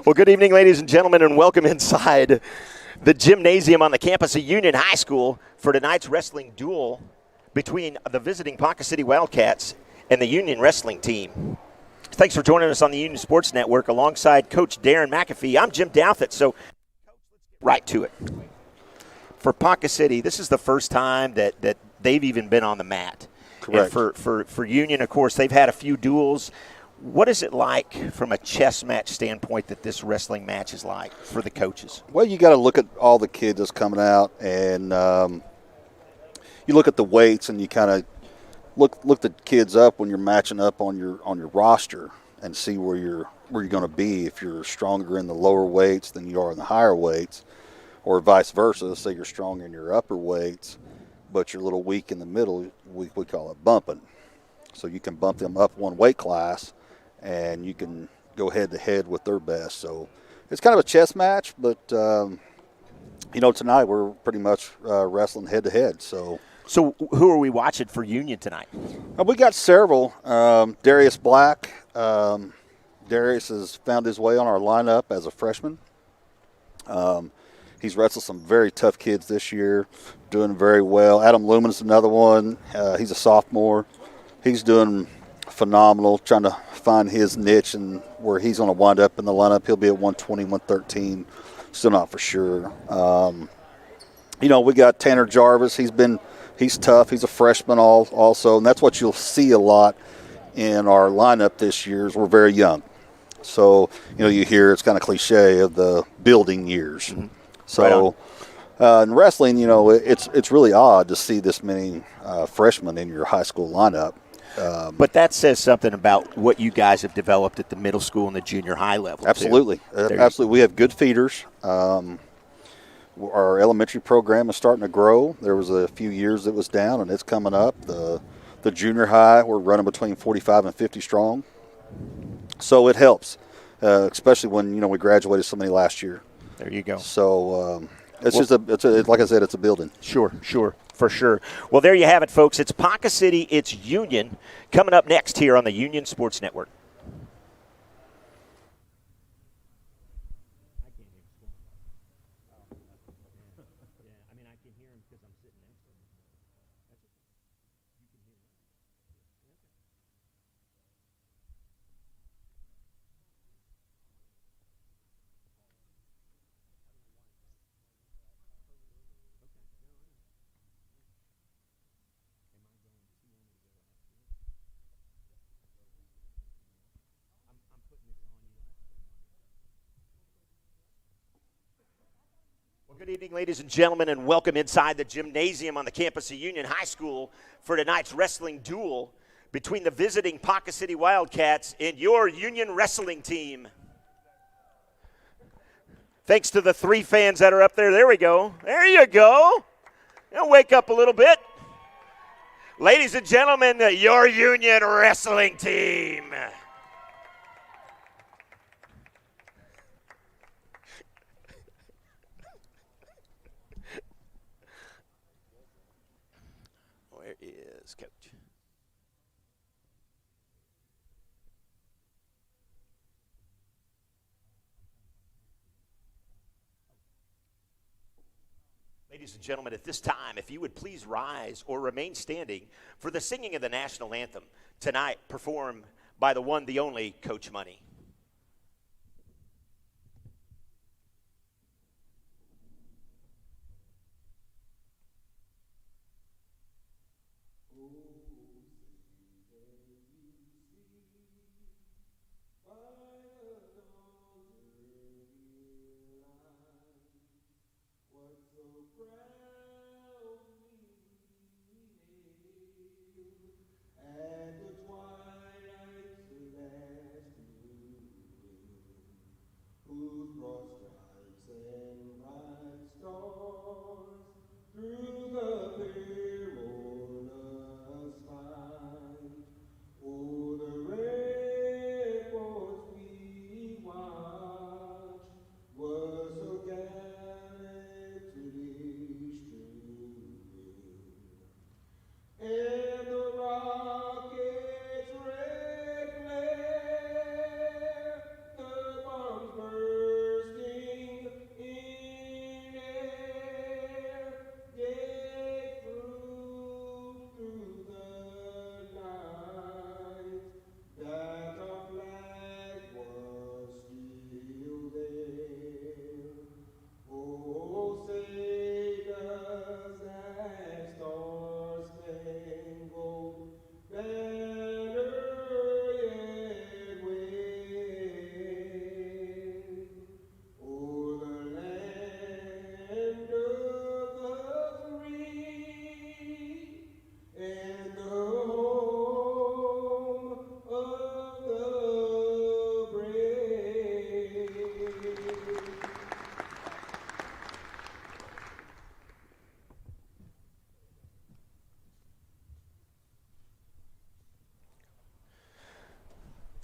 Well, good evening, ladies and gentlemen, and welcome inside the gymnasium on the campus of Union High School for tonight's wrestling duel between the visiting Ponca City Wildcats and the Union wrestling team. Thanks for joining us on the Union Sports Network alongside Coach Darren McAfee. I'm Jim Douthit, so right to it. For Ponca City, this is the first time that they've even been on the mat. Correct. And for Union, of course, they've had a few duels. What is it like from a chess match standpoint that this wrestling match is like for the coaches? Well, you got to look at all the kids that's coming out, and you look at the weights, and you kind of look the kids up when you're matching up on your roster and see where you're going to be. If you're stronger in the lower weights than you are in the higher weights, or vice versa. Say you're stronger in your upper weights, but you're a little weak in the middle. We call it bumping. So you can bump them up one weight class, and you can go head-to-head with their best. So it's kind of a chess match, but, tonight we're pretty much wrestling head-to-head. So who are we watching for Union tonight? We got several. Darius Black. Darius has found his way on our lineup as a freshman. He's wrestled some very tough kids this year, doing very well. Adam Lumen is another one. He's a sophomore. He's doing phenomenal, trying to find his niche and where he's going to wind up in the lineup. He'll be at 120, 113. Still not for sure. We got Tanner Jarvis. He's tough. He's a freshman also, and that's what you'll see a lot in our lineup this year is we're very young. So, you hear it's kind of cliche of the building years. Mm-hmm. So in wrestling, it's really odd to see this many freshmen in your high school lineup. But that says something about what you guys have developed at the middle school and the junior high level. Absolutely. Absolutely. We have good feeders. Our elementary program is starting to grow. There was a few years it was down, and it's coming up. The junior high, we're running between 45 and 50 strong. So it helps, especially when, we graduated so many last year. There you go. So like I said, it's a building. Sure, for sure. Well, there you have it, folks. It's Ponca City, it's Union, coming up next here on the Union Sports Network. Good evening, ladies and gentlemen, and welcome inside the gymnasium on the campus of Union High School for tonight's wrestling duel between the visiting Ponca City Wildcats and your Union wrestling team. Thanks to the 3 fans that are up there. There we go. There you go. Now wake up a little bit. Ladies and gentlemen, your Union wrestling team. Coach. Ladies and gentlemen, at this time, if you would please rise or remain standing for the singing of the national anthem, tonight performed by the one, the only Coach Money.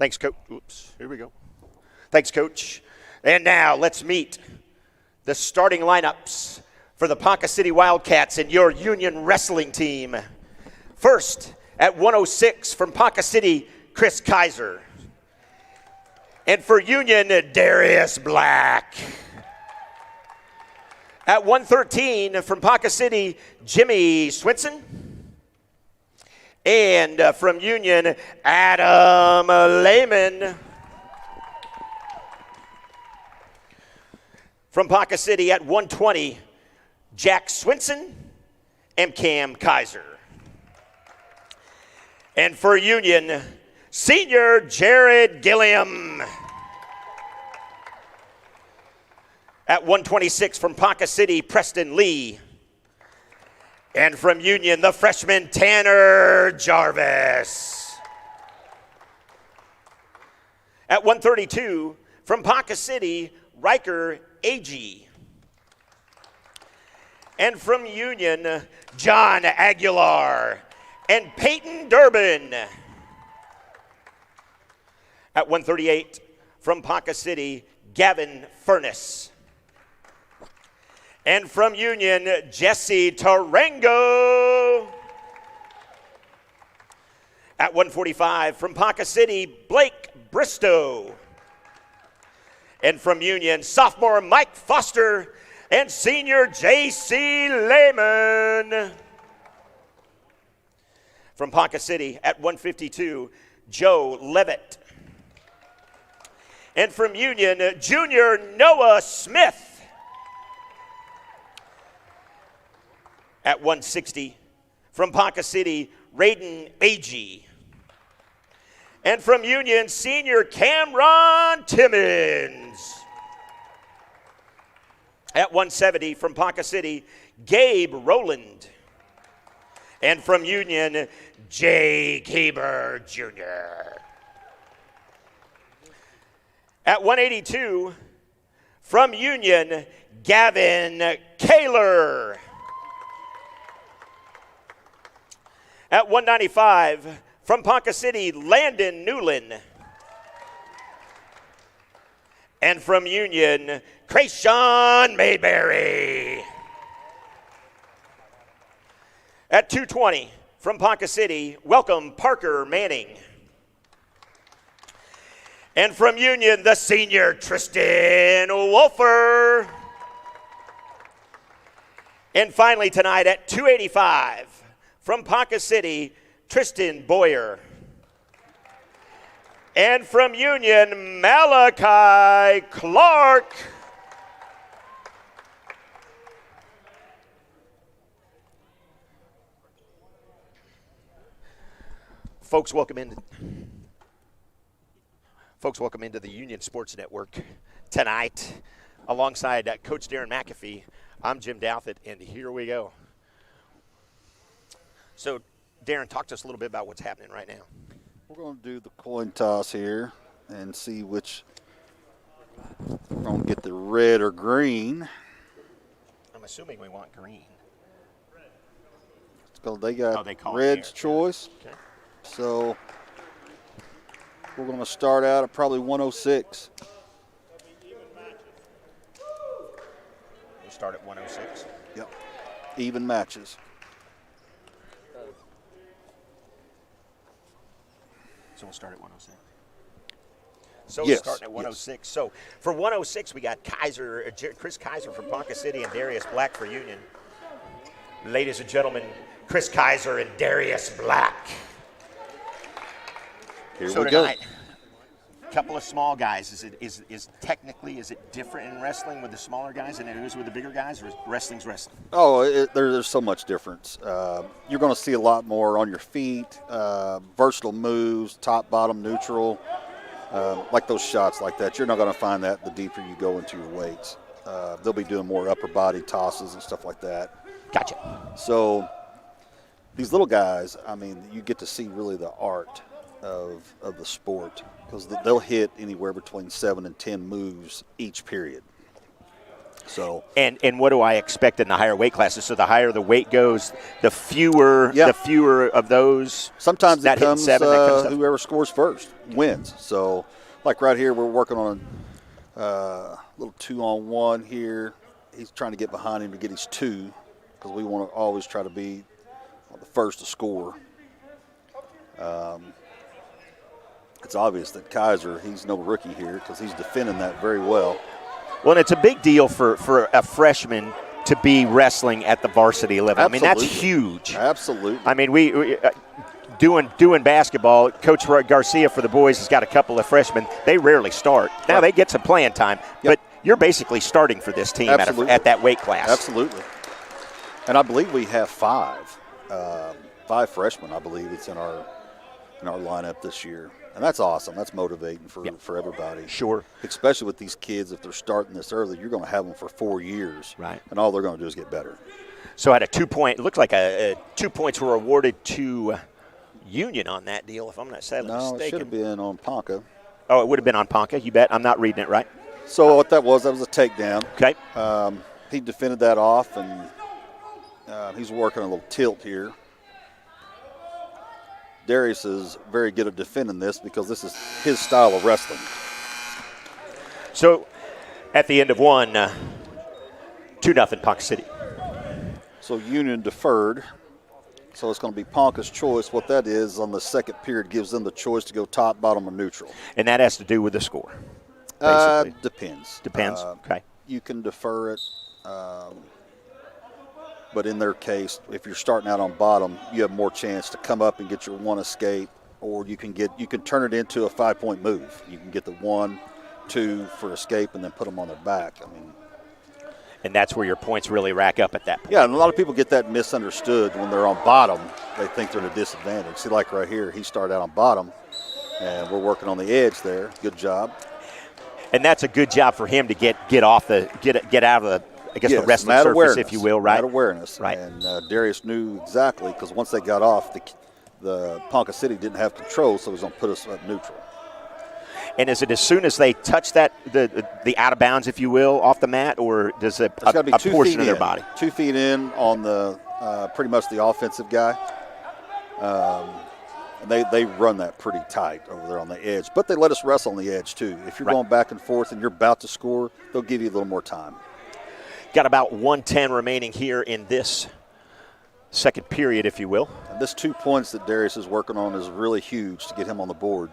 Thanks, Coach. Oops, here we go. Thanks, Coach. And now let's meet the starting lineups for the Ponca City Wildcats and your Union Wrestling team. First, at 106 from Ponca City, Chris Kaiser. And for Union, Darius Black. At 113 from Ponca City, Jimmy Swinson. And from Union, Adam Lehman. From Ponca City at 120, Jack Swinson and Cam Kaiser. And for Union, senior Jared Gilliam. At 126 from Ponca City, Preston Lee. And from Union, the freshman Tanner Jarvis. At 132 from Ponca City, Riker Agee. And from Union, John Aguilar and Peyton Durbin. At 138 from Ponca City, Gavin Furness. And from Union, Jesse Tarango. At 145 from Ponca City, Blake Bristow. And from Union, sophomore Mike Foster and senior J.C. Lehman. From Ponca City at 152, Joe Levitt. And from Union, junior Noah Smith. At 160, from Ponca City, Raiden Agee. And from Union, senior Cameron Timmons. At 170, from Ponca City, Gabe Rowland. And from Union, Jay Kaber Jr. At 182, from Union, Gavin Kaler. At 195, from Ponca City, Landon Newland. And from Union, Krayshawn Mayberry. At 220, from Ponca City, welcome Parker Manning. And from Union, the senior Tristan Wolfer. And finally tonight at 285, from Ponca City, Tristan Boyer. And from Union, Malachi Clark. Folks, welcome into the Union Sports Network tonight. Alongside Coach Darren McAfee, I'm Jim Douthit, and here we go. So, Darren, talk to us a little bit about what's happening right now. We're going to do the coin toss here and see which we're going to get the red or green. I'm assuming we want green. So they got red's choice. Okay. So we're going to start out at probably 106. We start at 106? Yep. Even matches. So we'll start at 106. So yes, we're starting at 106. Yes. So for 106, we got Chris Kaiser from Ponca City and Darius Black for Union. Ladies and gentlemen, Chris Kaiser and Darius Black. Here so we tonight, go. A couple of small guys. Is it different in wrestling with the smaller guys than it is with the bigger guys, or wrestling's wrestling? Oh, there's so much difference. You're going to see a lot more on your feet, versatile moves, top, bottom, neutral, like those shots like that. You're not going to find that the deeper you go into your weights. They'll be doing more upper body tosses and stuff like that. Gotcha. So these little guys, I mean, you get to see really the art of the sport, because they'll hit anywhere between 7 and 10 moves each period. So and what do I expect in the higher weight classes? So the higher the weight goes, the fewer of those. Sometimes that it comes seven, that kind of stuff. whoever scores first wins. So like right here, we're working on a little 2-on-1 here. He's trying to get behind him to get his 2 because we want to always try to be the first to score. It's obvious that Kaiser, he's no rookie here because he's defending that very well. Well, and it's a big deal for a freshman to be wrestling at the varsity level. Absolutely. I mean, that's huge. Absolutely. I mean, we doing basketball, Coach Garcia for the boys has got a couple of freshmen. They rarely start. Now they get some playing time, but you're basically starting for this team at that weight class. Absolutely. And I believe we have 5 freshmen. I believe it's in our lineup this year. And that's awesome. That's motivating for everybody. Sure. Especially with these kids, if they're starting this early, you're going to have them for 4 years. Right. And all they're going to do is get better. So at a 2-point, it looked like 2 points were awarded to Union on that deal, if I'm not mistaken. No, it should have been on Ponca. Oh, it would have been on Ponca, you bet. I'm not reading it right. So what that was a takedown. Okay. He defended that off, and he's working a little tilt here. Darius is very good at defending this because this is his style of wrestling. So at the end of one, 2-0 Ponca City. So Union deferred. So it's going to be Ponca's choice. What that is on the second period gives them the choice to go top, bottom, or neutral. And that has to do with the score, basically. Depends. Depends, okay. You can defer it. But in their case, if you're starting out on bottom, you have more chance to come up and get your 1 escape, or you can turn it into a 5-point move. You can get the 1, 2 for escape and then put them on their back. I mean, and that's where your points really rack up at that point. Yeah, and a lot of people get that misunderstood when they're on bottom. They think they're at a disadvantage. See, like right here, he started out on bottom, and we're working on the edge there. Good job. And that's a good job for him to get out of the, I guess, the wrestling surface, if you will, right? Mat awareness. Right. And Darius knew exactly, because once they got off, the Ponca City didn't have control, so he was going to put us at neutral. And is it as soon as they touch that, the out of bounds, if you will, off the mat, or does a portion of their body? 2 feet in on the pretty much the offensive guy. They run that pretty tight over there on the edge, but they let us wrestle on the edge too. If you're going back and forth and you're about to score, they'll give you a little more time. Got about 1:10 remaining here in this second period, if you will. And this 2 points that Darius is working on is really huge to get him on the board.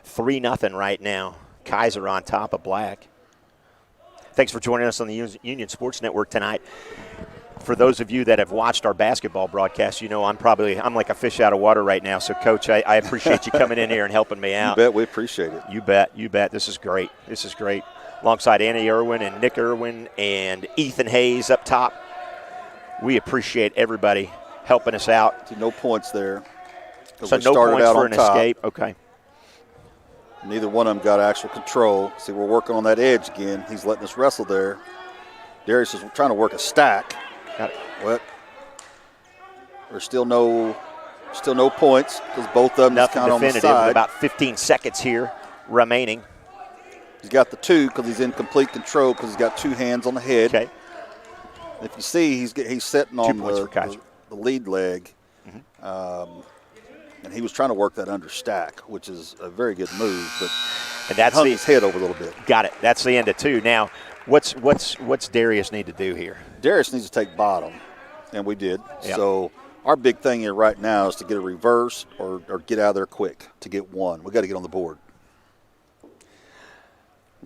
3-0 right now. Kaiser on top of Black. Thanks for joining us on the Union Sports Network tonight. For those of you that have watched our basketball broadcast, you know I'm like a fish out of water right now. So, Coach, I appreciate you coming in here and helping me out. You bet. We appreciate it. You bet. This is great. Alongside Annie Irwin and Nick Irwin and Ethan Hayes up top. We appreciate everybody helping us out. See, no points there. So no points for an escape. Okay. Neither one of them got actual control. See, we're working on that edge again. He's letting us wrestle there. Darius is trying to work a stack. Got it. But there's still no points because both of them is kind of on the side. About 15 seconds here remaining. He's got the 2 because he's in complete control because he's got 2 hands on the head. Okay. If you see, he's sitting on the lead leg. Mm-hmm. And he was trying to work that under stack, which is a very good move, but that's hung his head over a little bit. Got it. That's the end of 2. Now, what's Darius need to do here? Darius needs to take bottom, and we did. Yep. So our big thing here right now is to get a reverse or get out of there quick to get 1. We got to get on the board.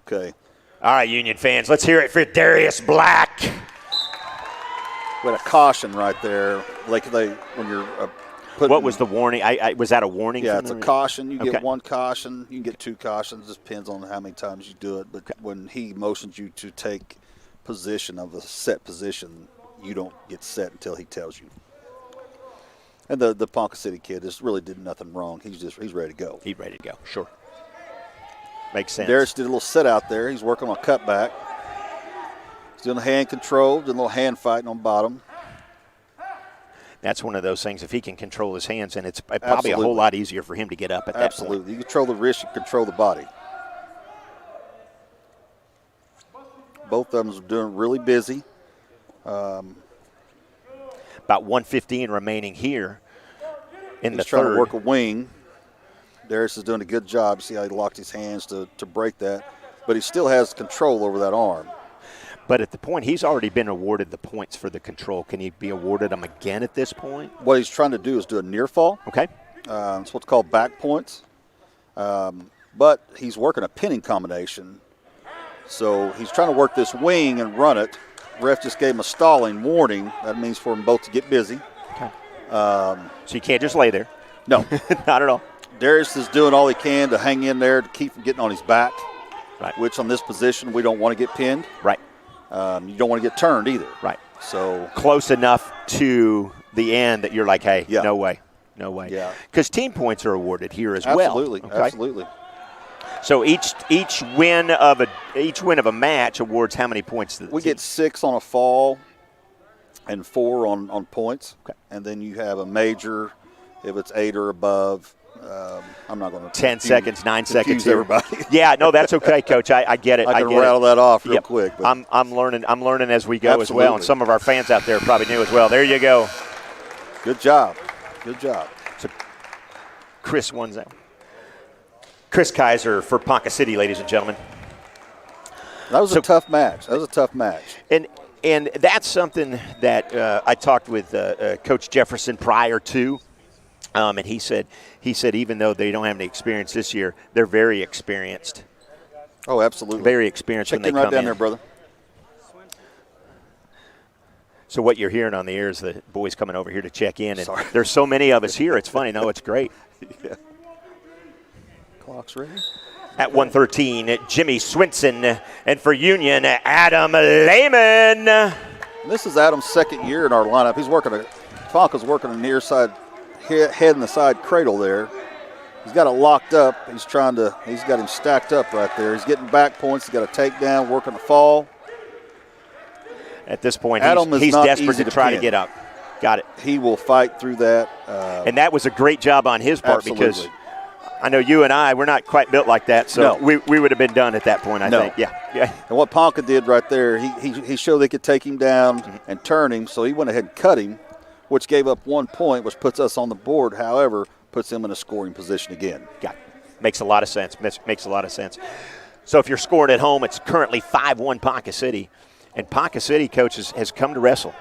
Okay. All right, Union fans, let's hear it for Darius Black. We had a caution right there, like when you're what was the warning? Was that a warning? Yeah, it's a caution. You get 1 caution. You can get 2 cautions. It just depends on how many times you do it. But when he motions you to take position of a set position, you don't get set until he tells you. And the Ponca City kid just really did nothing wrong. He's ready to go. He's ready to go. Sure. Makes sense. Darius did a little set out there. He's working on a cutback. He's doing the hand control, doing a little hand fighting on bottom. That's one of those things. If he can control his hands, and it's probably a whole lot easier for him to get up at that point. Absolutely. You control the wrist, you control the body. Both of them are doing really busy. About 1:15 remaining here in the He's trying third. to work a wing. Darius is doing a good job. See how he locked his hands to break that. But he still has control over that arm. But at the point, he's already been awarded the points for the control. Can he be awarded them again at this point? What he's trying to do is do a near fall. Okay. It's what's called back points. But he's working a pinning combination. So he's trying to work this wing and run it. Ref just gave him a stalling warning. That means for them both to get busy. Okay. So you can't just lay there. No. Not at all. Darius is doing all he can to hang in there to keep from getting on his back. Right. Which on this position, we don't want to get pinned. Right. You don't want to get turned either. Right. So close enough to the end that you're like, hey, yeah. No way. No way. Yeah. Because team points are awarded here as absolutely, well. Okay? Absolutely. So each win of a match awards how many points to the We team? get 6 on a fall and 4 on points. Okay. And then you have a major if it's 8 or above. I'm not going to 10 seconds, 9 seconds here. Everybody. Yeah, no, that's okay, Coach. I get it. I can get rattle it. that off real Yep. quick. But I'm learning as we go as well, and Absolutely. some of our fans out there probably knew as well. There you go. good job. Good job. So Chris wins that. Chris Kaiser for Ponca City, ladies and gentlemen. That was a tough match. And that's something that I talked with Coach Jefferson prior to, and he said even though they don't have any experience this year, they're very experienced. Oh, absolutely. Very experienced Check when they in right come down in. there, brother. So what you're hearing on the air is the boys coming over here to check in, and Sorry. there's so many of us here. It's funny. No, it's great. Yeah. Clock's ready. At 1:13, Jimmy Swinson, and for Union, Adam Lehman. This is Adam's second year in our lineup. Ponca's working a near side head in the side cradle there. He's got it locked up. He's got him stacked up right there. He's getting back points. He's got a takedown, working the fall. At this point, Adam is he's not desperate easy to to try to pin. get up. Got it. He will fight through that. And that was a great job on his part because Absolutely. I know you and I, we're not quite built like that, so No. we would have been done at that point, I No. think. Yeah. And what Ponca did right there, he showed they could take him down and turn him, so he went ahead and cut him, which gave up 1 point, which puts us on the board. However, puts him in a scoring position again. Got it. Makes a lot of sense. Makes a lot of sense. So if you're scoring at home, it's currently 5-1 Ponca City. And Ponca City, Coach, has come to wrestle.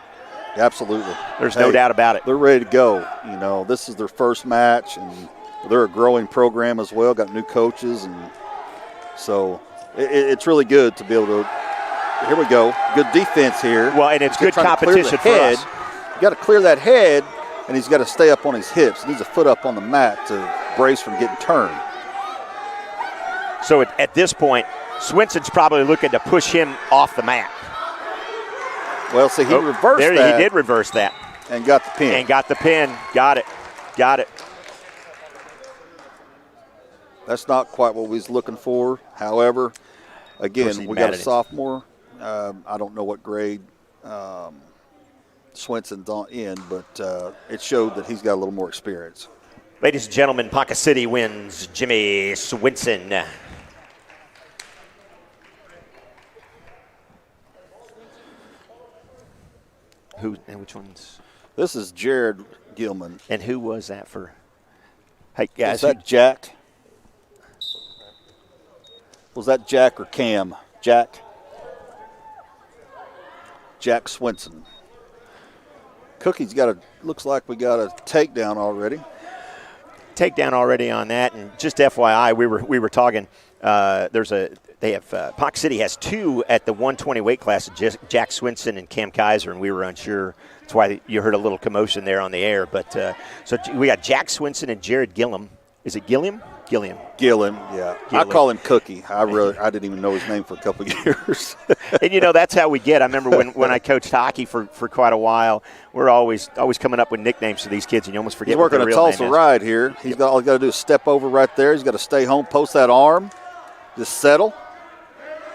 Absolutely. There's no doubt about it. They're ready to go. You know, this is their first match, and they're a growing program as well. Got new coaches, and so it's really good to be able to. Here we go. Good defense here. Well, and it's good Trying to clear competition the for head. us. You got to clear that head, and he's got to stay up on his hips. He needs a foot up on the mat to brace from getting turned. So at this point, Swinson's probably looking to push him off the mat. Well, see, he reversed there, that. He did reverse that. And got the pin. And got the pin. Got it. That's not quite what we was looking for. However, again, we got a sophomore. I don't know what grade Swinson's in, but it showed that he's got a little more experience. Ladies and gentlemen, Ponca City wins Jimmy Swinson. Which one's? This is Jared Gilman. And who was that for? Hey, guys. Is that Jack? Was that Jack or Cam? Jack? Jack Swinson. Cookie's looks like we got a takedown already. Takedown already on that, and just FYI, we were talking. Ponca City has 2 at the 120 weight class, Jack Swinson and Cam Kaiser, and we were unsure. That's why you heard a little commotion there on the air. But so we got Jack Swinson and Jared Gilliam. Is it Gilliam? Gilliam, yeah. I call him Cookie. I didn't even know his name for a couple of years. And that's how we get. I remember when I coached hockey for quite a while. We're always coming up with nicknames for these kids, and you almost forget. He's working what a their real Tulsa name is. ride here. All he's got to do is step over right there. He's got to stay home, post that arm, just settle.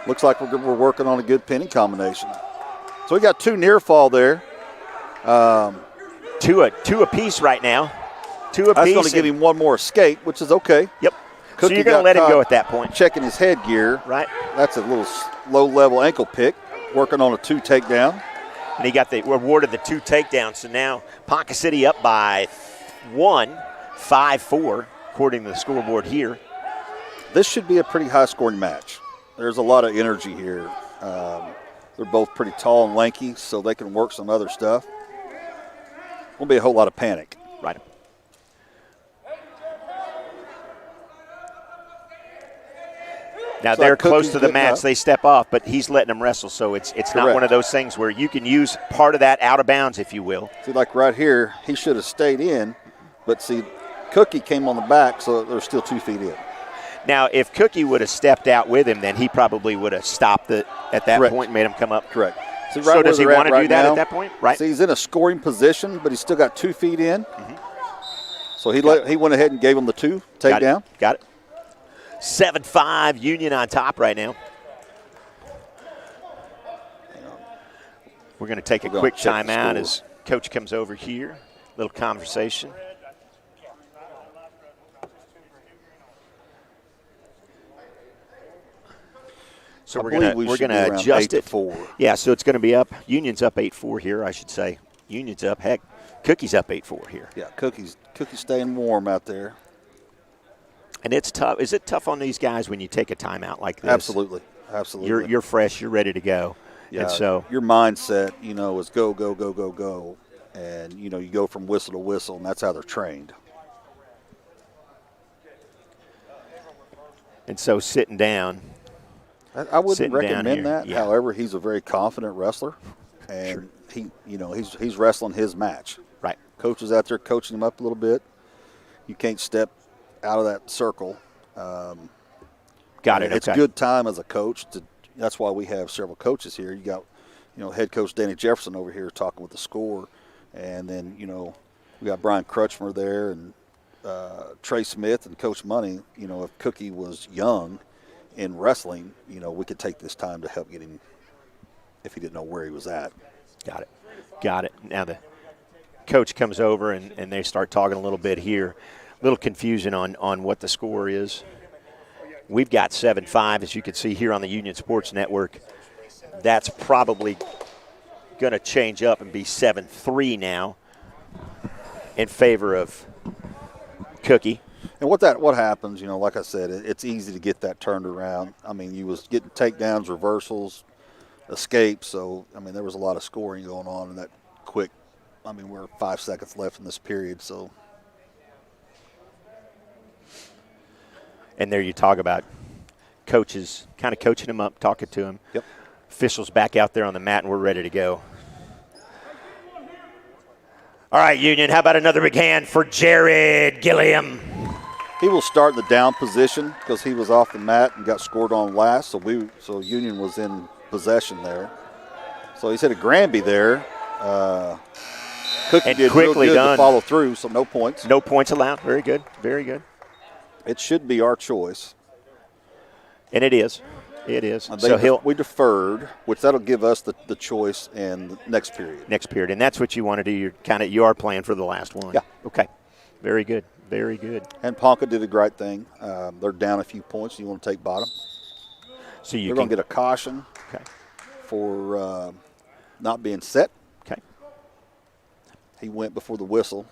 Looks like we're working on a good pinning combination. So we got 2 near fall there. Two apiece right now. 2 apiece. That's going to give him one more escape, which is okay. Yep. So you're going to let him go at that point. Checking his headgear. Right. That's a little low-level ankle pick. working on a 2 takedown. And he got awarded the 2 takedowns. So now Ponca City up by 1, 5-4, according to the scoreboard here. This should be a pretty high-scoring match. There's a lot of energy here. They're both pretty tall and lanky, so they can work some other stuff. Won't be a whole lot of panic. Right. Now So they're Cookie's close to the getting match. up. They step off, but he's letting them wrestle. So it's not Correct. one of those things where you can use part of that out of bounds, if you will. See, like right here, he should have stayed in, but see, Cookie came on the back, so they're still 2 feet in. Now, if Cookie would have stepped out with him, then he probably would have stopped it at that Correct. point and made him come up. Correct. See, So does he where they're want to at do right that now, at that point? Right. See, he's in a scoring position, but he's still got 2 feet in. So he went ahead and gave him the 2 takedown. Got it. 7-5, Union on top right now. We're going to take a quick timeout as Coach comes over here. Little conversation. So we're going to adjust it. 8-4. Yeah, so it's going to be up. Union's up 8-4 here, I should say. Union's up. Heck, Cookie's up 8-4 here. Yeah, Cookie's staying warm out there. And it's tough. Is it tough on these guys when you take a timeout like this? Absolutely. You're fresh. You're ready to go. Yeah, and so your mindset, is go, go, go, go, go. And, you go from whistle to whistle, and that's how they're trained. And so sitting down. I wouldn't Sitting down recommend here, that. yeah. However, he's a very confident wrestler, and he's wrestling his match. Right. Coach is out there coaching him up a little bit. You can't step out of that circle. Got it. It's okay. good time as a coach. That's why we have several coaches here. You got, head coach Danny Jefferson over here talking with the score, and then we got Brian Crutchmer there and Trey Smith and Coach Money. If Cookie was young in wrestling, we could take this time to help get him if he didn't know where he was at. Got it. Now the coach comes over and they start talking a little bit here. A little confusion on what the score is. We've got 7-5, as you can see here on the Union Sports Network. That's probably going to change up and be 7-3 now in favor of Cookie. And what happens, like I said, it's easy to get that turned around. I mean, you was getting takedowns, reversals, escapes. So, there was a lot of scoring going on in that quick. We're 5 seconds left in this period, so. And there you talk about coaches kind of coaching him up, talking to him. Yep. Officials back out there on the mat, and we're ready to go. All right, Union, how about another big hand for Jared Gilliam? He will start in the down position because he was off the mat and got scored on last, so Union was in possession there. So he's hit a Granby there. Cookie And did quickly real good done. to follow through, so no points. No points allowed. Very good. Very good. It should be our choice. And it is. It is. So we deferred, which that'll give us the choice in the next period. Next period. And that's what you want to do. You are playing for the last one. Yeah. Okay. Very good. Very good. And Ponca did a great thing. They're down a few points. You want to take bottom. So They're going to get a caution for not being set. Okay. He went before the whistle.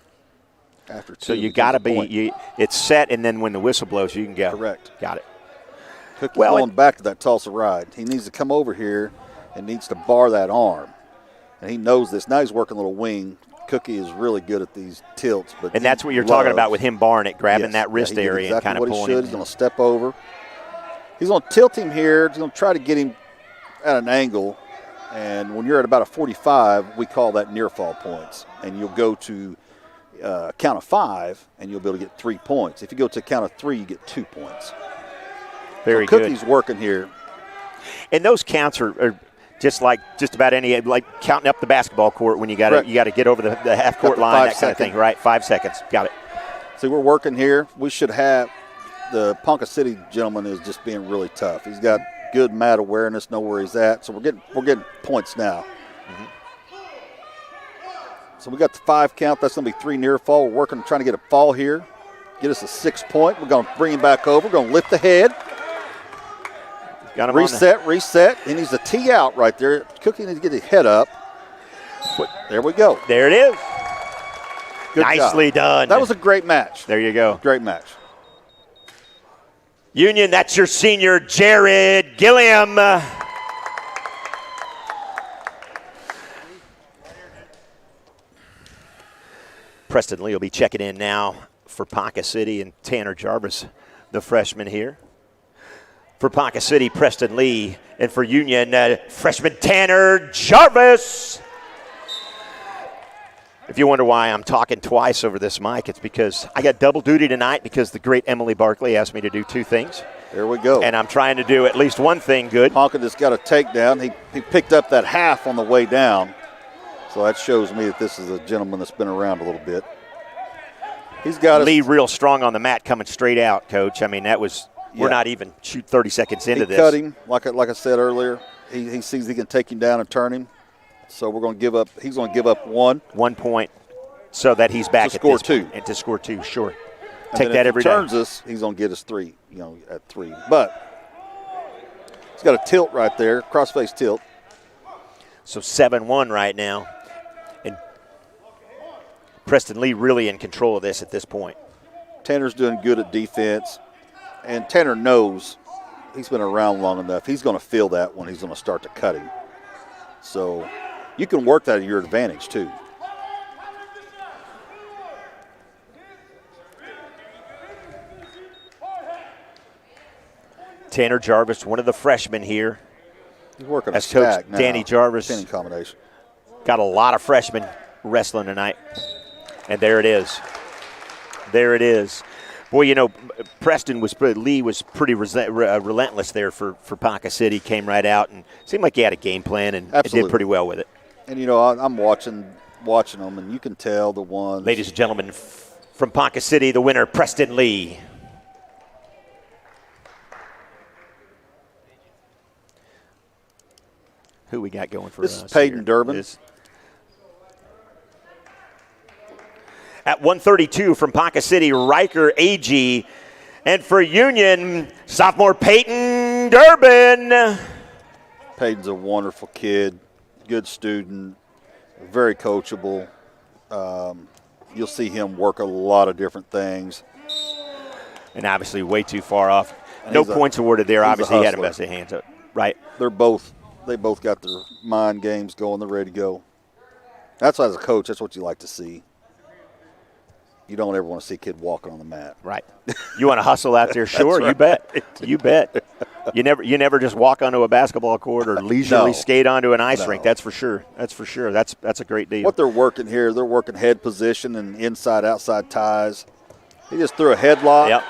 After 2. So you got to be. It's set, and then when the whistle blows, you can go. Correct. Got it. Cookie's going back to that Tulsa ride. He needs to come over here and needs to bar that arm. And he knows this. Now he's working a little wing. Cookie is really good at these tilts. And that's what you're talking about with him barring it, grabbing that wrist area exactly and kind of pulling He's going to step over. He's going to tilt him here. He's going to try to get him at an angle. And when you're at about a 45, we call that near fall points. And you'll go to count of 5, and you'll be able to get 3 points. If you go to count of 3, you get 2 points. Very so good. Cookie's working here. And those counts are just like just about any, like counting up the basketball court when you got to get over the half court line, that kind of thing, right? 5 seconds. Got it. See, we're working here. We should have the Ponca City gentleman is just being really tough. He's got good mat awareness, know where he's at. So we're getting points now. Mm-hmm. So we got the 5 count. That's going to be 3 near fall. We're working, trying to get a fall here. Get us a 6 point. We're going to bring him back over. We're going to lift the head. Got him reset. He needs to tee out right there. Cookie needs to get his head up. There we go. There it is. Good Nicely job. done. That was a great match. There you go. Great match. Union, that's your senior, Jared Gilliam. Preston Lee will be checking in now for Ponca City, and Tanner Jarvis, the freshman here. For Ponca City, Preston Lee, and for Union, freshman Tanner Jarvis. If you wonder why I'm talking twice over this mic, it's because I got double duty tonight because the great Emily Barkley asked me to do two things. There we go. And I'm trying to do at least one thing good. Ponca just got a takedown. He picked up that half on the way down. So that shows me that this is a gentleman that's been around a little bit. He's got Lee real strong on the mat coming straight out, Coach. I mean, that was we're not even 30 seconds into this. Cut him, like I said earlier. He sees he can take him down and turn him. So we're going to give up. He's going to give up 1 point, so that he's back to score 2. And to score 2, sure. And Take that every day. If he turns us, he's going to get us 3. At 3. But he's got a tilt right there, crossface tilt. So 7-1 right now, and Preston Lee really in control of this at this point. Tanner's doing good at defense, and Tanner knows he's been around long enough. He's going to feel that when he's going to start to cut him. So you can work that to your advantage, too. Tanner Jarvis, one of the freshmen here. He's working as a stack Coach now. Danny Jarvis Pinning combination. got a lot of freshmen wrestling tonight. And there it is. There it is. Boy, Lee was pretty relentless there for Ponca City. Came right out and seemed like he had a game plan and did pretty well with it. And, I'm watching them, and you can tell the ones. Ladies and gentlemen, from Ponca City, the winner, Preston Lee. Who we got going for this us? This is Peyton Durbin. At 132 from Ponca City, Riker AG. And for Union, sophomore Peyton Durbin. Peyton's a wonderful kid, good student, very coachable. You'll see him work a lot of different things. And obviously way too far off. No points awarded there. Obviously, he had a mess of hands up. Right. They both got their mind games going. They're ready to go. That's why, as a coach, that's what you like to see. You don't ever want to see a kid walking on the mat. Right. You want to hustle out there? Sure, right. You bet. You bet. You never just walk onto a basketball court or leisurely skate onto an ice rink. That's for sure. That's for sure. That's a great deal. What they're working here, they're working head position and inside-outside ties. He just threw a headlock,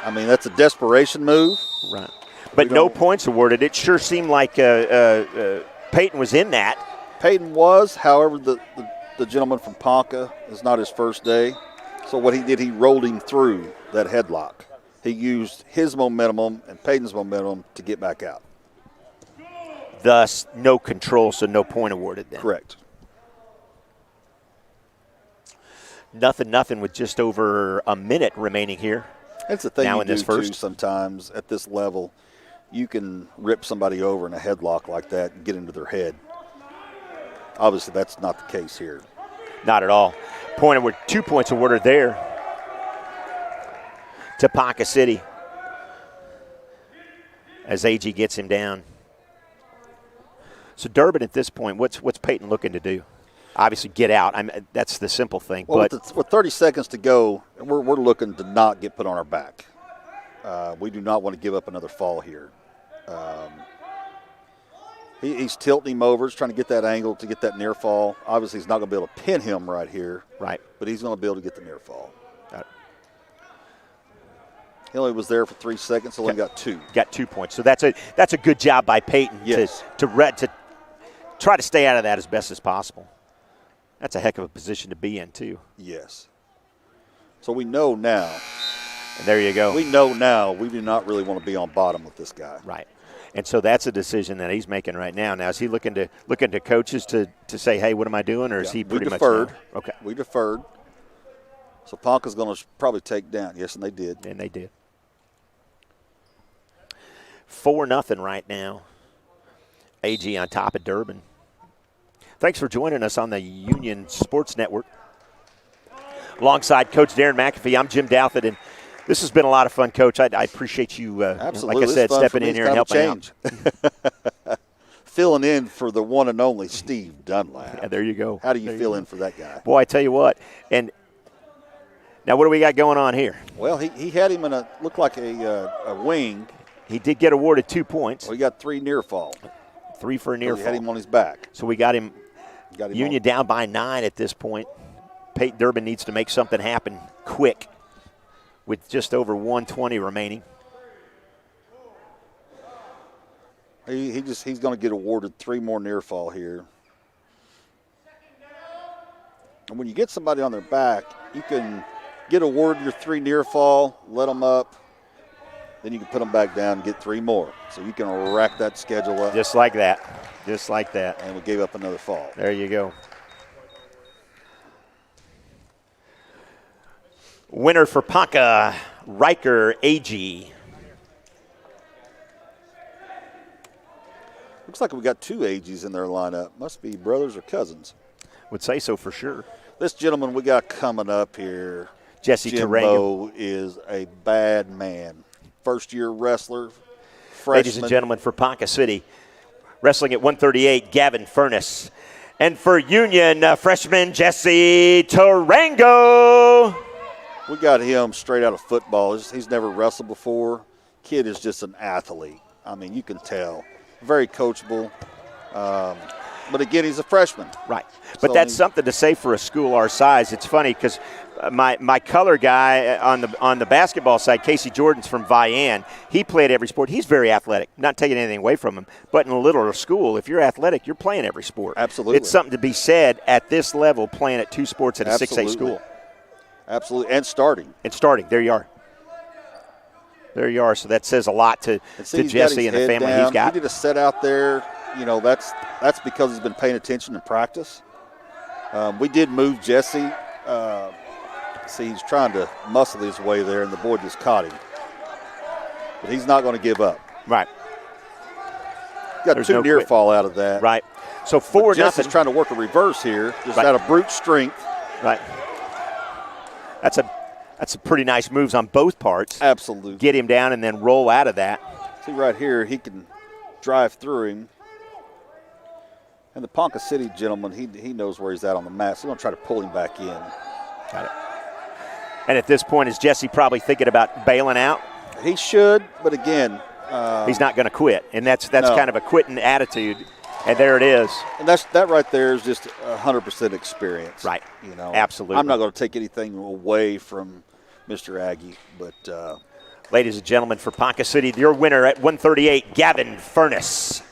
that's a desperation move. Right. But no points awarded. It sure seemed like Peyton was in that. Peyton was, however, the gentleman from Ponca is not his first day. So what he did, he rolled him through that headlock. He used his momentum and Peyton's momentum to get back out. Thus, no control, so no point awarded then. Correct. Nothing with just over a minute remaining here. That's the thing now you in do this first. Too, sometimes at this level. You can rip somebody over in a headlock like that and get into their head. Obviously, that's not the case here. Not at all. 2 points awarded there to Ponca City as AG gets him down. So Durbin at this point, what's Peyton looking to do? Obviously get out. That's the simple thing. Well, but with 30 seconds to go, we're looking to not get put on our back. We do not want to give up another fall here. He's tilting him over. He's trying to get that angle to get that near fall. Obviously, he's not going to be able to pin him right here. Right. But he's going to be able to get the near fall. He only was there for 3 seconds, so only got 2. Got 2 points. So that's a good job by Peyton to try to stay out of that as best as possible. That's a heck of a position to be in, too. Yes. So we know now. And there you go. We know now we do not really want to be on bottom with this guy. Right. And so that's a decision that he's making right now. Now, is he looking to coaches to say, hey, what am I doing? Or is he pretty much deferred? Okay. We deferred. So Ponca's going to probably take down. Yes, and they did. And they did. 4-0 right now. AG on top of Durbin. Thanks for joining us on the Union Sports Network. Alongside Coach Darren McAfee, I'm Jim Douthit, and this has been a lot of fun, Coach. I appreciate you, Absolutely. like I said, stepping in here and helping out. Filling in for the one and only Steve Dunlap. Yeah, there you go. How do you fill in for that guy? Boy, I tell you what. And now what do we got going on here? Well, he had him in looked like a wing. He did get awarded 2 points. Well, he got 3 near fall. 3 for a near fall. He had him on his back. So we got him Union down by 9 at this point. Peyton Durbin needs to make something happen quick with just over 1:20 remaining. He's going to get awarded 3 more near fall here. And when you get somebody on their back, you can get awarded your 3 near fall, let them up, then you can put them back down and get 3 more. So you can rack that schedule up. Just like that. Just like that. And we gave up another fall. There you go. Winner for Ponca, Riker AG. Looks like we got 2 AGs in their lineup. Must be brothers or cousins. Would say so for sure. This gentleman we got coming up here, Jesse Tarango, is a bad man. First-year wrestler, freshman. Ladies and gentlemen, for Ponca City, wrestling at 138, Gavin Furness. And for Union, freshman Jesse Tarango. We got him straight out of football. He's never wrestled before. Kid is just an athlete. I mean, you can tell. Very coachable. But again, he's a freshman. Right. But that's something to say for a school our size. It's funny because my color guy on the basketball side, Casey Jordan's from Vian. He played every sport. He's very athletic. Not taking anything away from him. But in a littler school, if you're athletic, you're playing every sport. Absolutely. It's something to be said at this level, playing at 2 sports at a 6A school. Absolutely. And starting. There you are. There you are. So that says a lot to Jesse and the family he's got. He did a set out there. You know, that's because he's been paying attention in practice. We did move Jesse. See, he's trying to muscle his way there, and the boy just caught him. But he's not going to give up. Right. Got 2 near fall out of that. Right. So 4-0. Jesse's trying to work a reverse here, just out of brute strength. Right. That's a pretty nice moves on both parts. Absolutely. Get him down and then roll out of that. See right here, he can drive through him. And the Ponca City gentleman, he knows where he's at on the mat, so he's going to try to pull him back in. Got it. And at this point, is Jesse probably thinking about bailing out? He should, but again. He's not going to quit, and that's kind of a quitting attitude. And there it is. And that right there is just 100% experience. Right. You know, absolutely. I'm not going to take anything away from Mr. Aggie, but. Ladies and gentlemen, for Ponca City, your winner at 138, Gavin Furness.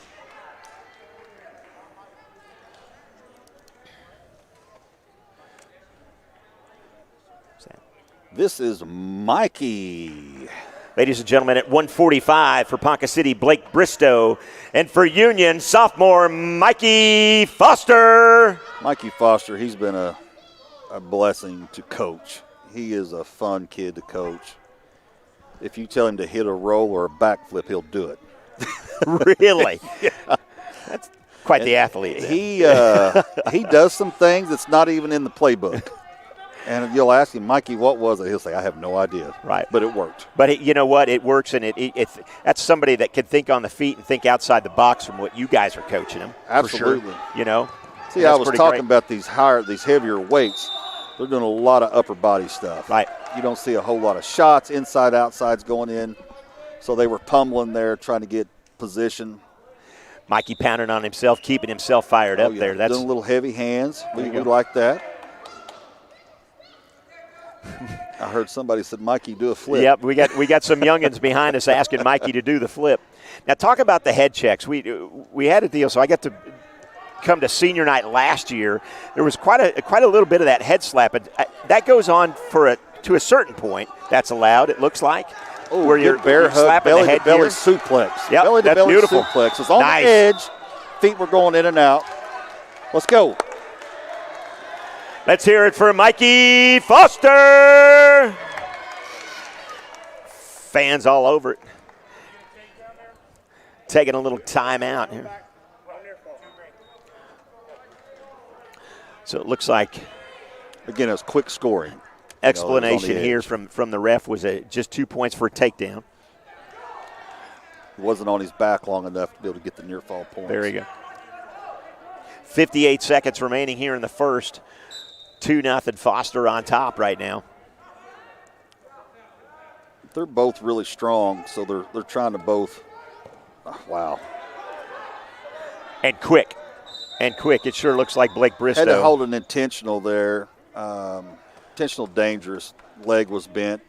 This is Mikey. Ladies and gentlemen, at 145 for Ponca City, Blake Bristow. And for Union, sophomore Mikey Foster. Mikey Foster, he's been a blessing to coach. He is a fun kid to coach. If you tell him to hit a roll or a backflip, he'll do it. Really? Yeah. That's quite the athlete. He does some things that's not even in the playbook. And you'll ask him, Mikey, what was it? He'll say, I have no idea. Right. But it worked. But you know what? It works, and that's somebody that can think on the feet and think outside the box from what you guys are coaching him. Absolutely. For sure, you know? See, I was talking about these heavier weights. They're doing a lot of upper body stuff. Right. You don't see a whole lot of shots, inside, outsides going in. So they were pummeling there, trying to get position. Mikey pounding on himself, keeping himself fired up there. That's doing little heavy hands. We like that. I heard somebody said, Mikey, do a flip. Yep, we got some youngins behind us asking Mikey to do the flip. Now, talk about the head checks. We had a deal, so I got to come to senior night last year. There was quite a little bit of that head slap. That goes on to a certain point. That's allowed, it looks like. Oh, where you're bear hug, belly to belly suplex. Yep, belly to belly beautiful. suplex. It's on the edge. Feet were going in and out. Let's go. Let's hear it for Mikey Foster. Fans all over it. taking a little time out here. So it looks like, again, it's quick scoring. Explanation here from the ref was just 2 points for a takedown. He wasn't on his back long enough to be able to get the near fall points. There you go. 58 seconds remaining here in the first. 2-0 Foster on top right now. They're both really strong, so they're trying to both. Wow. And quick. It sure looks like Blake Bristow. Had to hold an intentional there. Intentional dangerous. Leg was bent.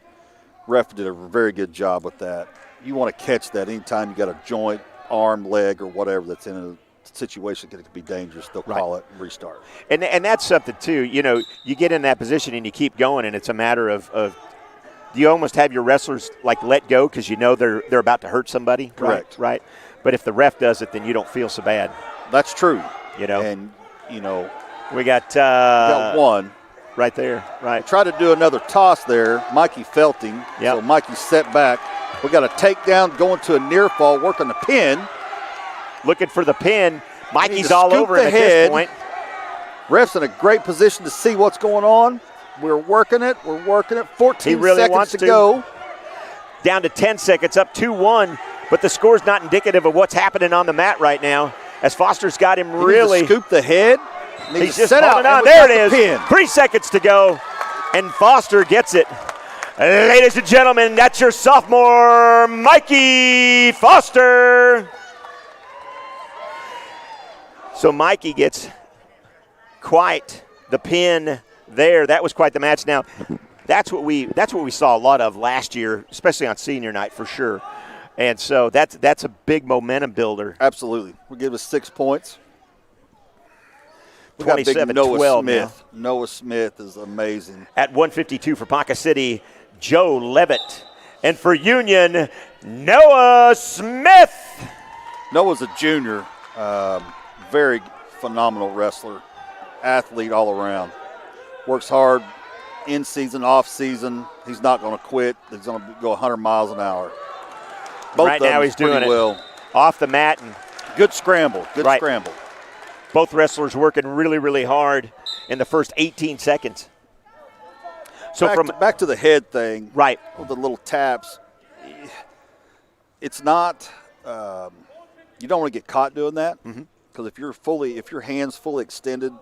Ref did a very good job with that. You want to catch that anytime you got a joint, arm, leg, or whatever that's in a situation that could be dangerous. They'll call it and restart. And that's something, too. You get in that position and you keep going, and it's a matter of you almost have your wrestlers, like, let go because they're about to hurt somebody. Correct. Right? But if the ref does it, then you don't feel so bad. That's true. And, we got one. Right there, right. Tried to do another toss there. Mikey felt him. Yep. So Mikey set back. We got a takedown going to a near fall, working the pin. Looking for the pin. Mikey's all over it at this point. Ref's in a great position to see what's going on. We're working it. 14 seconds to go. Down to 10 seconds, up 2-1. But the score's not indicative of what's happening on the mat right now, as Foster's got him really. Scoop the head. He's just holding on. There it is. 3 seconds to go, and Foster gets it. Ladies and gentlemen, that's your sophomore, Mikey Foster. So Mikey gets quite the pin there. That was quite the match. Now, that's what we saw a lot of last year, especially on senior night for sure. And so that's a big momentum builder. Absolutely. We'll give us 6 points. 27-12 Smith. Noah Smith is amazing. At 152 for Ponca City, Joe Levitt. And for Union, Noah Smith. Noah's a junior. Very phenomenal wrestler. Athlete all around. Works hard in season, off season. He's not going to quit. He's going to go 100 miles an hour. Right now he's doing it off the mat. And good scramble. Scramble. Both wrestlers working really, really hard in the first 18 seconds. So back to the head thing. Right. With the little taps. It's not you don't want to get caught doing that. Because if your hand's fully extended,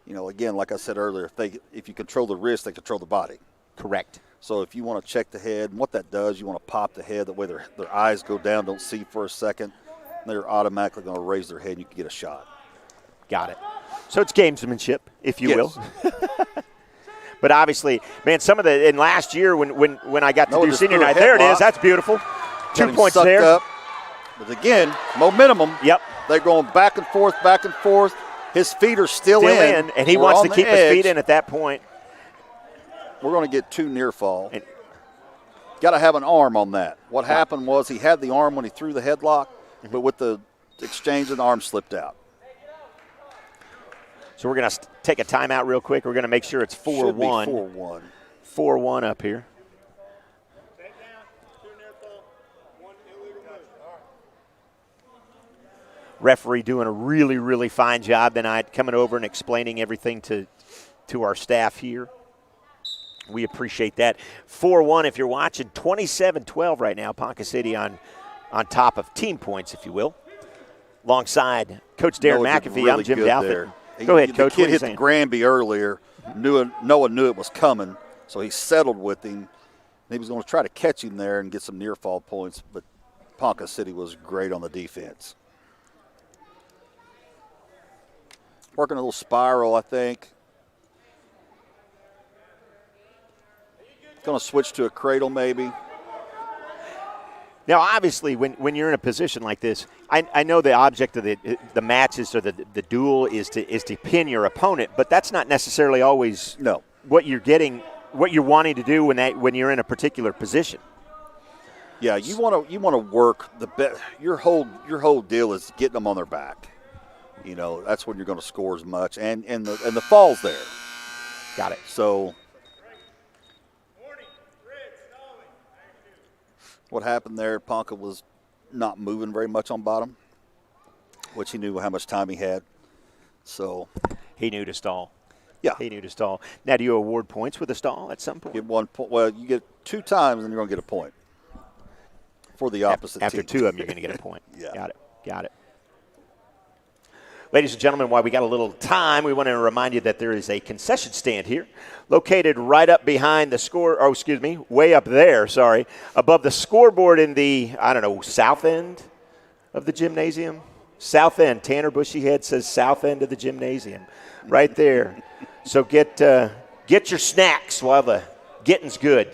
again, like I said earlier, if you control the wrist, they control the body. Correct. So if you want to check the head, and what that does, you want to pop the head. That way their eyes go down, don't see for a second. And they're automatically going to raise their head, and you can get a shot. Got it. So it's gamesmanship, if you will. But obviously, man, in last year when I got to do senior night, there it is. That's beautiful. 2 points there. Up. But again, momentum. Yep. They're going back and forth, back and forth. His feet are still in. And he wants to keep his feet in at that point. We're going to get 2 near fall. Got to have an arm on that. What happened was he had the arm when he threw the headlock, but with the exchange, the arm slipped out. So we're going to take a timeout real quick. We're going to make sure it's 4-1. Should be 4-1. 4-1 up here. Referee doing a really, really fine job tonight, coming over and explaining everything to our staff here. We appreciate that. 4-1 if you're watching. 27-12 right now. Ponca City on top of team points, if you will. Alongside Coach Darren McAfee, really I'm Jim Dalford. Go ahead, Coach. The kid hit the Granby earlier. Noah knew it was coming, so he settled with him. He was going to try to catch him there and get some near fall points, but Ponca City was great on the defense. Working a little spiral, I think. Going to switch to a cradle maybe. Now, obviously, when you're in a position like this, I know the object of the matches or the duel is to pin your opponent, but that's not necessarily always what you're getting, what you're wanting to do when you're in a particular position. Yeah, you want to work your whole deal is getting them on their back. That's when you're going to score as much, and the fall's there. Got it. So what happened there? Ponca was not moving very much on bottom, which he knew how much time he had. So he knew to stall. Yeah. He knew to stall. Now, do you award points with a stall at some point? Get 1 point. Well, you get 2 times and you're going to get a point for the opposite After team. 2 of them, you're going to get a point. Yeah. Got it. Ladies and gentlemen, while we got a little time, we want to remind you that there is a concession stand here located right up behind the way up there, above the scoreboard in the, south end of the gymnasium. South end. Tanner Bushyhead says south end of the gymnasium. Right there. So get your snacks while the getting's good.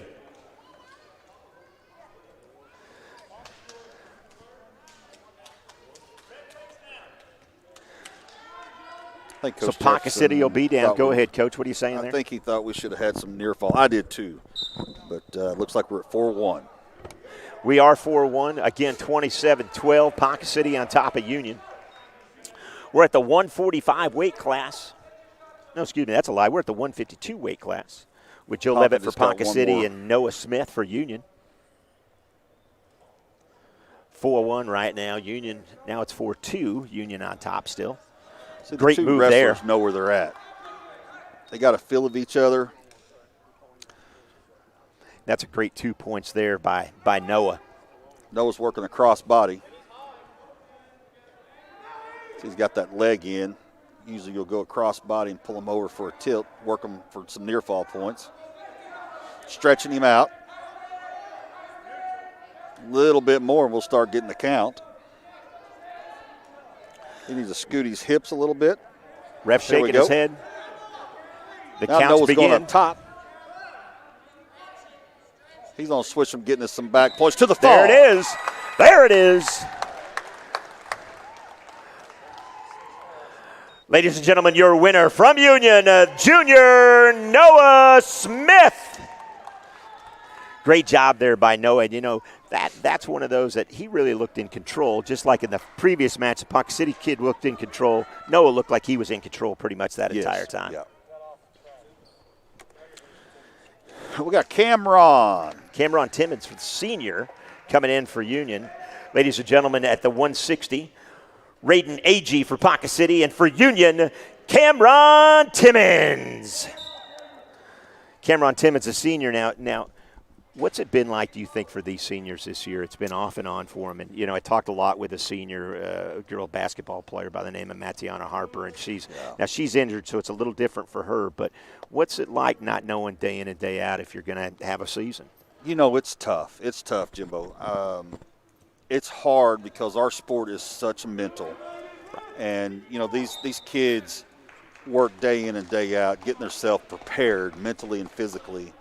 I think Coach Ponca City will be down. Go ahead, Coach. What are you saying there? I think he thought we should have had some near fall. I did too. But looks like we're at 4-1. We are 4-1. Again, 27-12. Ponca City on top of Union. We're at the 145 weight class. No, excuse me, that's a lie. We're at the 152 weight class with Joe Levitt for Ponca City and Noah Smith for Union. 4-1 right now. Union, now it's 4-2. Union on top still. See, great the two move wrestlers there. Know where they're at. They got a feel of each other. That's a great 2 points there by Noah. Noah's working a cross body. So he's got that leg in. Usually you'll go across body and pull him over for a tilt, work him for some near fall points. Stretching him out. A little bit more and we'll start getting the count. He needs to scoot his hips a little bit. Ref shaking his head. The now counts Noah's begin. Going up top. He's going to switch from getting us some back points to the fall. There it is. Ladies and gentlemen, your winner from Union, Junior Noah Smith. Great job there by Noah. And, that's one of those that he really looked in control, just like in the previous match. The Ponca City kid looked in control. Noah looked like he was in control pretty much that entire time. Yeah. We got Cameron Timmons, for the senior, coming in for Union. Ladies and gentlemen, at the 160, Raiden Agee for Ponca City, and for Union, Cameron Timmons. Cameron Timmons, a senior now. What's it been like, do you think, for these seniors this year? It's been off and on for them. And, I talked a lot with a senior girl basketball player by the name of Matiana Harper, and she's injured, so it's a little different for her. But what's it like not knowing day in and day out if you're going to have a season? It's tough. It's tough, Jimbo. It's hard because our sport is such mental. And, these kids work day in and day out, getting themselves prepared mentally and physically.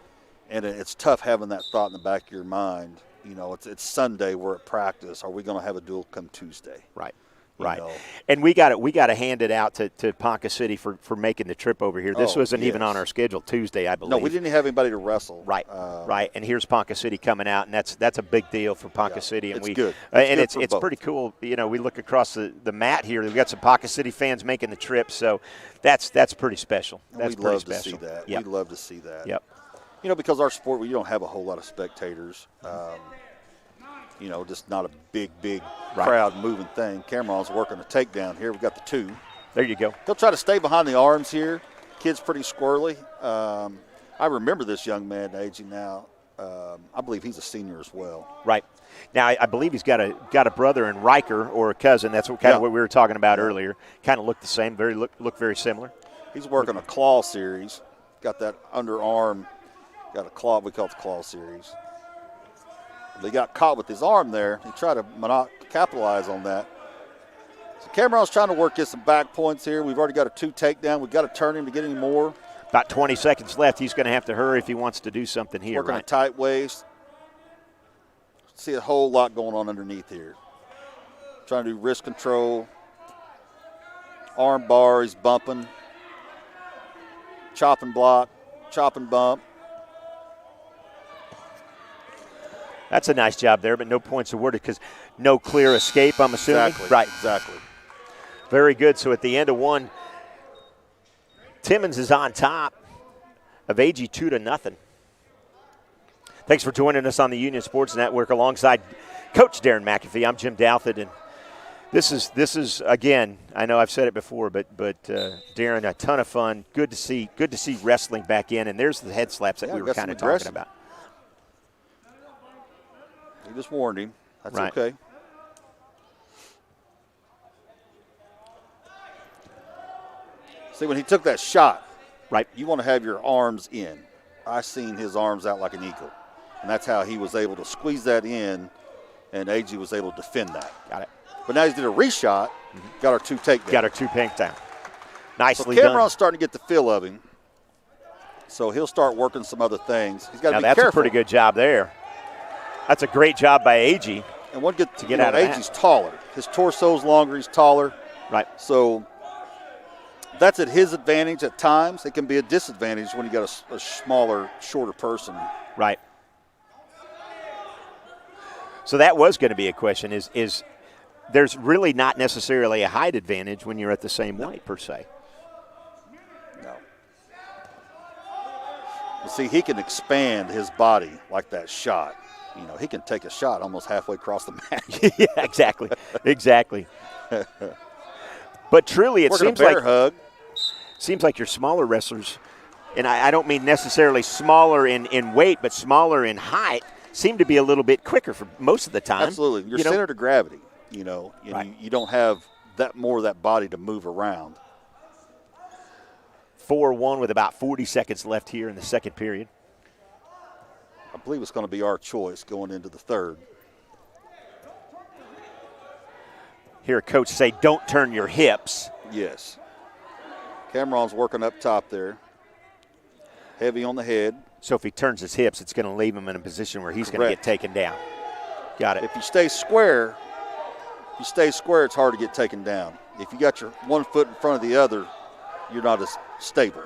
And it's tough having that thought in the back of your mind. It's Sunday. We're at practice. Are we going to have a duel come Tuesday? Right. And we got to hand it out to Ponca City for making the trip over here. This wasn't even on our schedule Tuesday, I believe. No, we didn't have anybody to wrestle. Right. And here's Ponca City coming out, and that's a big deal for Ponca City. And it's good. It's pretty cool. We look across the mat here. We've got some Ponca City fans making the trip, so that's pretty special. That's we'd pretty love special. to see that. Yep. We'd love to see that. Yep. Because our sport, we don't have a whole lot of spectators. Just not a big crowd moving thing. Cameron's working a takedown here. We've got the 2. There you go. He'll try to stay behind the arms here. Kid's pretty squirrely. I remember this young man aging now. I believe he's a senior as well. Right. Now, I believe he's got a brother in Riker or a cousin. That's what what we were talking about earlier. Kind of look the same. Look very similar. He's working a claw series. Got that underarm. Got a claw. We call it the claw series. He got caught with his arm there. He tried to capitalize on that. So Cameron's trying to work get some back points here. We've already got a 2 takedown. We've got to turn him to get any more. About 20 seconds left. He's going to have to hurry if he wants to do something here. Working a tight waist. See a whole lot going on underneath here. Trying to do wrist control. Arm bar, he's bumping. Chop and block. Chop and bump. That's a nice job there, but no points awarded because no clear escape, I'm assuming. Exactly. Right. Exactly. Very good. So at the end of one, Timmons is on top of Agee 2-0. Thanks for joining us on the Union Sports Network alongside Coach Darren McAfee. I'm Jim Douthit, and this is again. I know I've said it before, but Darren, a ton of fun. Good to see wrestling back in, and there's the head slaps that we were kind of talking about. He just warned him. That's right. Okay. See, when he took that shot, right, you want to have your arms in. I seen his arms out like an eagle, and that's how he was able to squeeze that in, and AG was able to defend that. Got it. But now he did a reshot, got our 2 takedowns. Got our 2 takedowns. Nicely so done. Cameron's starting to get the feel of him, so he'll start working some other things. He's got to be that's careful. A pretty good job there. That's a great job by AG. And one good to get out of that. AG's taller. His torso's longer. He's taller. Right. So that's at his advantage at times. It can be a disadvantage when you got a smaller, shorter person. Right. So that was going to be a question, is there's really not necessarily a height advantage when you're at the same weight, per se. No. You see, he can expand his body like that shot. You know, he can take a shot almost halfway across the mat. Yeah, exactly. Exactly. But truly, it seems like hug. Seems like your smaller wrestlers, and I don't mean necessarily smaller in weight, but smaller in height, seem to be a little bit quicker for most of the time. Absolutely. Your center of gravity, you know, right. you don't have that more of that body to move around. 4-1 with about 40 seconds left here in the second period. I believe it's going to be our choice going into the third. Hear a coach say, don't turn your hips. Yes. Cameron's working up top there. Heavy on the head. So if he turns his hips, it's going to leave him in a position where he's going to get taken down. Got it. If you stay square, it's hard to get taken down. If you got your one foot in front of the other, you're not as stable.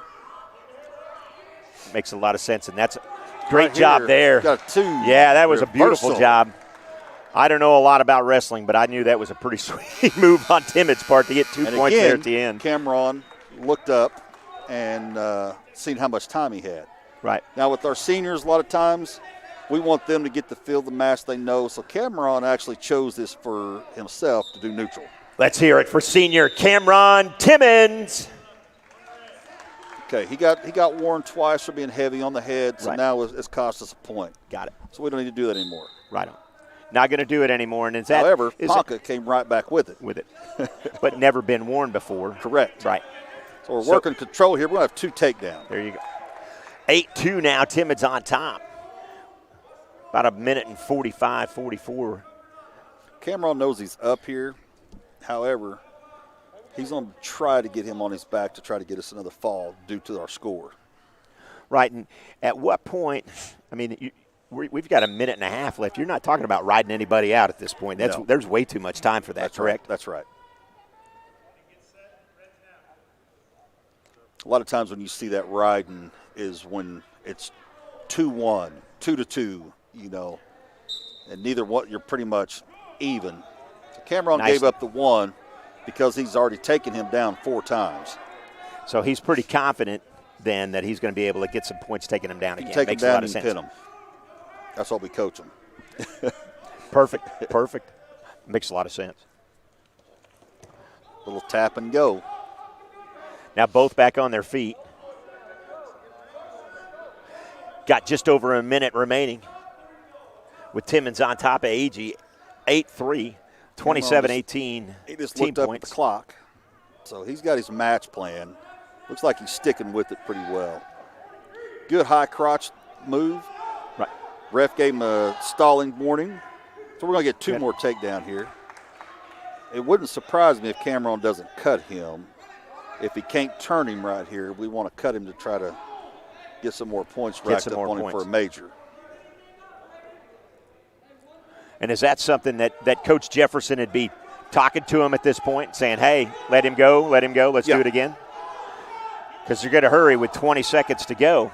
Makes a lot of sense, and that's a great job there. Got 2. Yeah, that was a beautiful job. I don't know a lot about wrestling, but I knew that was a pretty sweet move on Timid's part to get 2 points there at the end. Cameron looked up and seen how much time he had. Right. Now with our seniors, a lot of times we want them to get to feel the match they know. So Cameron actually chose this for himself to do neutral. Let's hear it for senior Cameron Timmons. Okay, he got warned twice for being heavy on the head, so now it's cost us a point. Got it. So we don't need to do that anymore. Right on. Not going to do it anymore. And however, Ponca came right back with it. But never been worn before. Correct. Right. So we're working control here. We're going to have 2 takedowns. There you go. 8-2 now. Timmons on top. About a minute and 45, 44. Cameron knows he's up here. However, he's going to try to get him on his back to try to get us another fall due to our score. Right. And at what point, I mean, we've got a minute and a half left. You're not talking about riding anybody out at this point. There's way too much time for that, That's correct? Right. That's right. A lot of times when you see that riding is when it's 2-1, 2-2, you know, and neither one, you're pretty much even. So Cameron gave up the 1 because he's already taken him down 4 times. So he's pretty confident then that he's going to be able to get some points taking him down again. Take Makes him down a lot of and sense. pin him. That's what we coach him. Perfect. Makes a lot of sense. Little tap and go. Now both back on their feet. Got just over a minute remaining with Timmons on top of AG. 8-3, 27-18. He just team looked up at points. the clock. So he's got his match plan. Looks like he's sticking with it pretty well. Good high crotch move. Right. Ref gave him a stalling warning. So we're going to get 2 more takedown here. It wouldn't surprise me if Cameron doesn't cut him. If he can't turn him right here, we want to cut him to try to get some more points racked up on him for a major. And is that something that Coach Jefferson would be talking to him at this point, saying, hey, let him go, let's do it again? Because you're going to hurry with 20 seconds to go.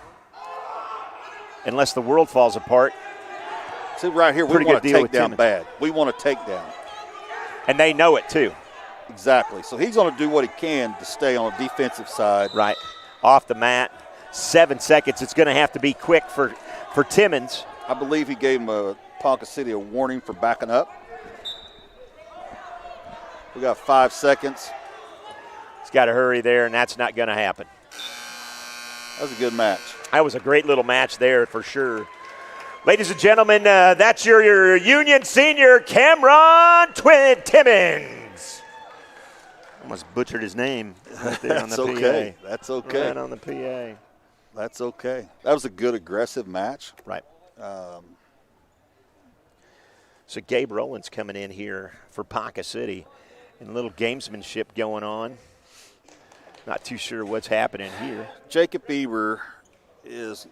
Unless the world falls apart. See, right here, we want to take down bad. We want to take down. And they know it, too. Exactly. So he's going to do what he can to stay on the defensive side. Right. Off the mat. 7 seconds. It's going to have to be quick for Timmons. I believe he gave him a Ponca City a warning for backing up. We got 5 seconds. He's got to hurry there, and that's not going to happen. That was a good match. That was a great little match there for sure. Ladies and gentlemen, that's your Union senior Cameron Timmons. Almost butchered his name right there on the okay. PA. That's okay. Right on the PA. That's okay. That was a good aggressive match. Right. So Gabe Rowland's coming in here for Ponca City, and a little gamesmanship going on. Not too sure what's happening here. Jacob Bieber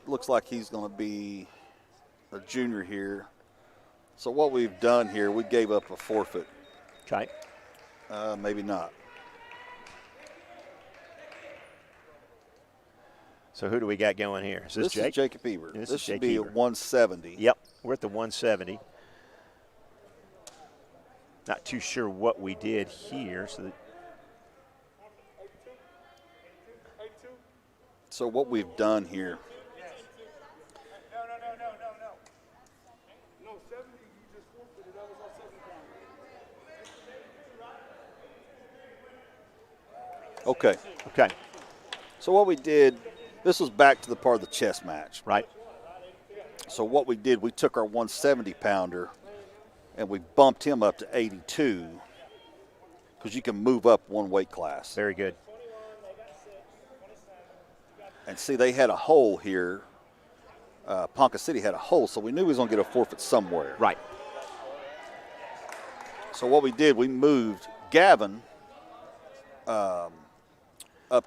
looks like he's going to be a junior here. So what we've done here, we gave up a forfeit. Okay. Maybe not. So who do we got going here? Is this Jake? Is Jacob Bieber. This should be a 170. Yep, we're at the 170. Not too sure what we did here. So what we've done here. Okay. Okay. So what we did, this was back to the part of the chess match. Right. So what we did, we took our 170 pounder and we bumped him up to 82 because you can move up one weight class. Very good. And see, they had a hole here. Ponca City had a hole, so we knew we was going to get a forfeit somewhere. Right. So what we did, we moved Gavin up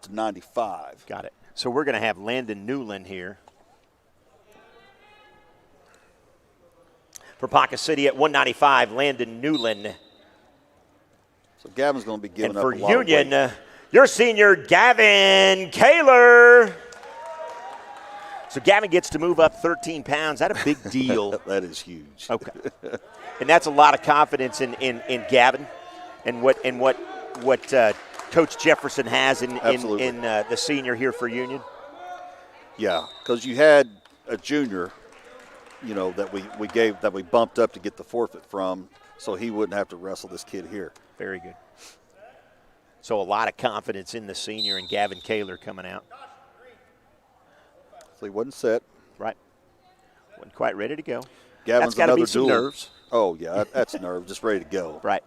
to 95. Got it. So we're going to have Landon Newland here for Ponca City at 195. Landon Newland. So Gavin's going to be giving up a lot of weight. And for Union, your senior Gavin Kaler. So Gavin gets to move up 13 pounds. That's a big deal. That is huge. Okay. And that's a lot of confidence in Gavin and what Coach Jefferson has in the senior here for Union. Yeah, because you had a junior, that we bumped up to get the forfeit from, so he wouldn't have to wrestle this kid here. Very good. So a lot of confidence in the senior and Gavin Kaler coming out. So he wasn't set. Right. Wasn't quite ready to go. Gavin's that's got to be some nerves. Oh, yeah, that's nerves, just ready to go. Right.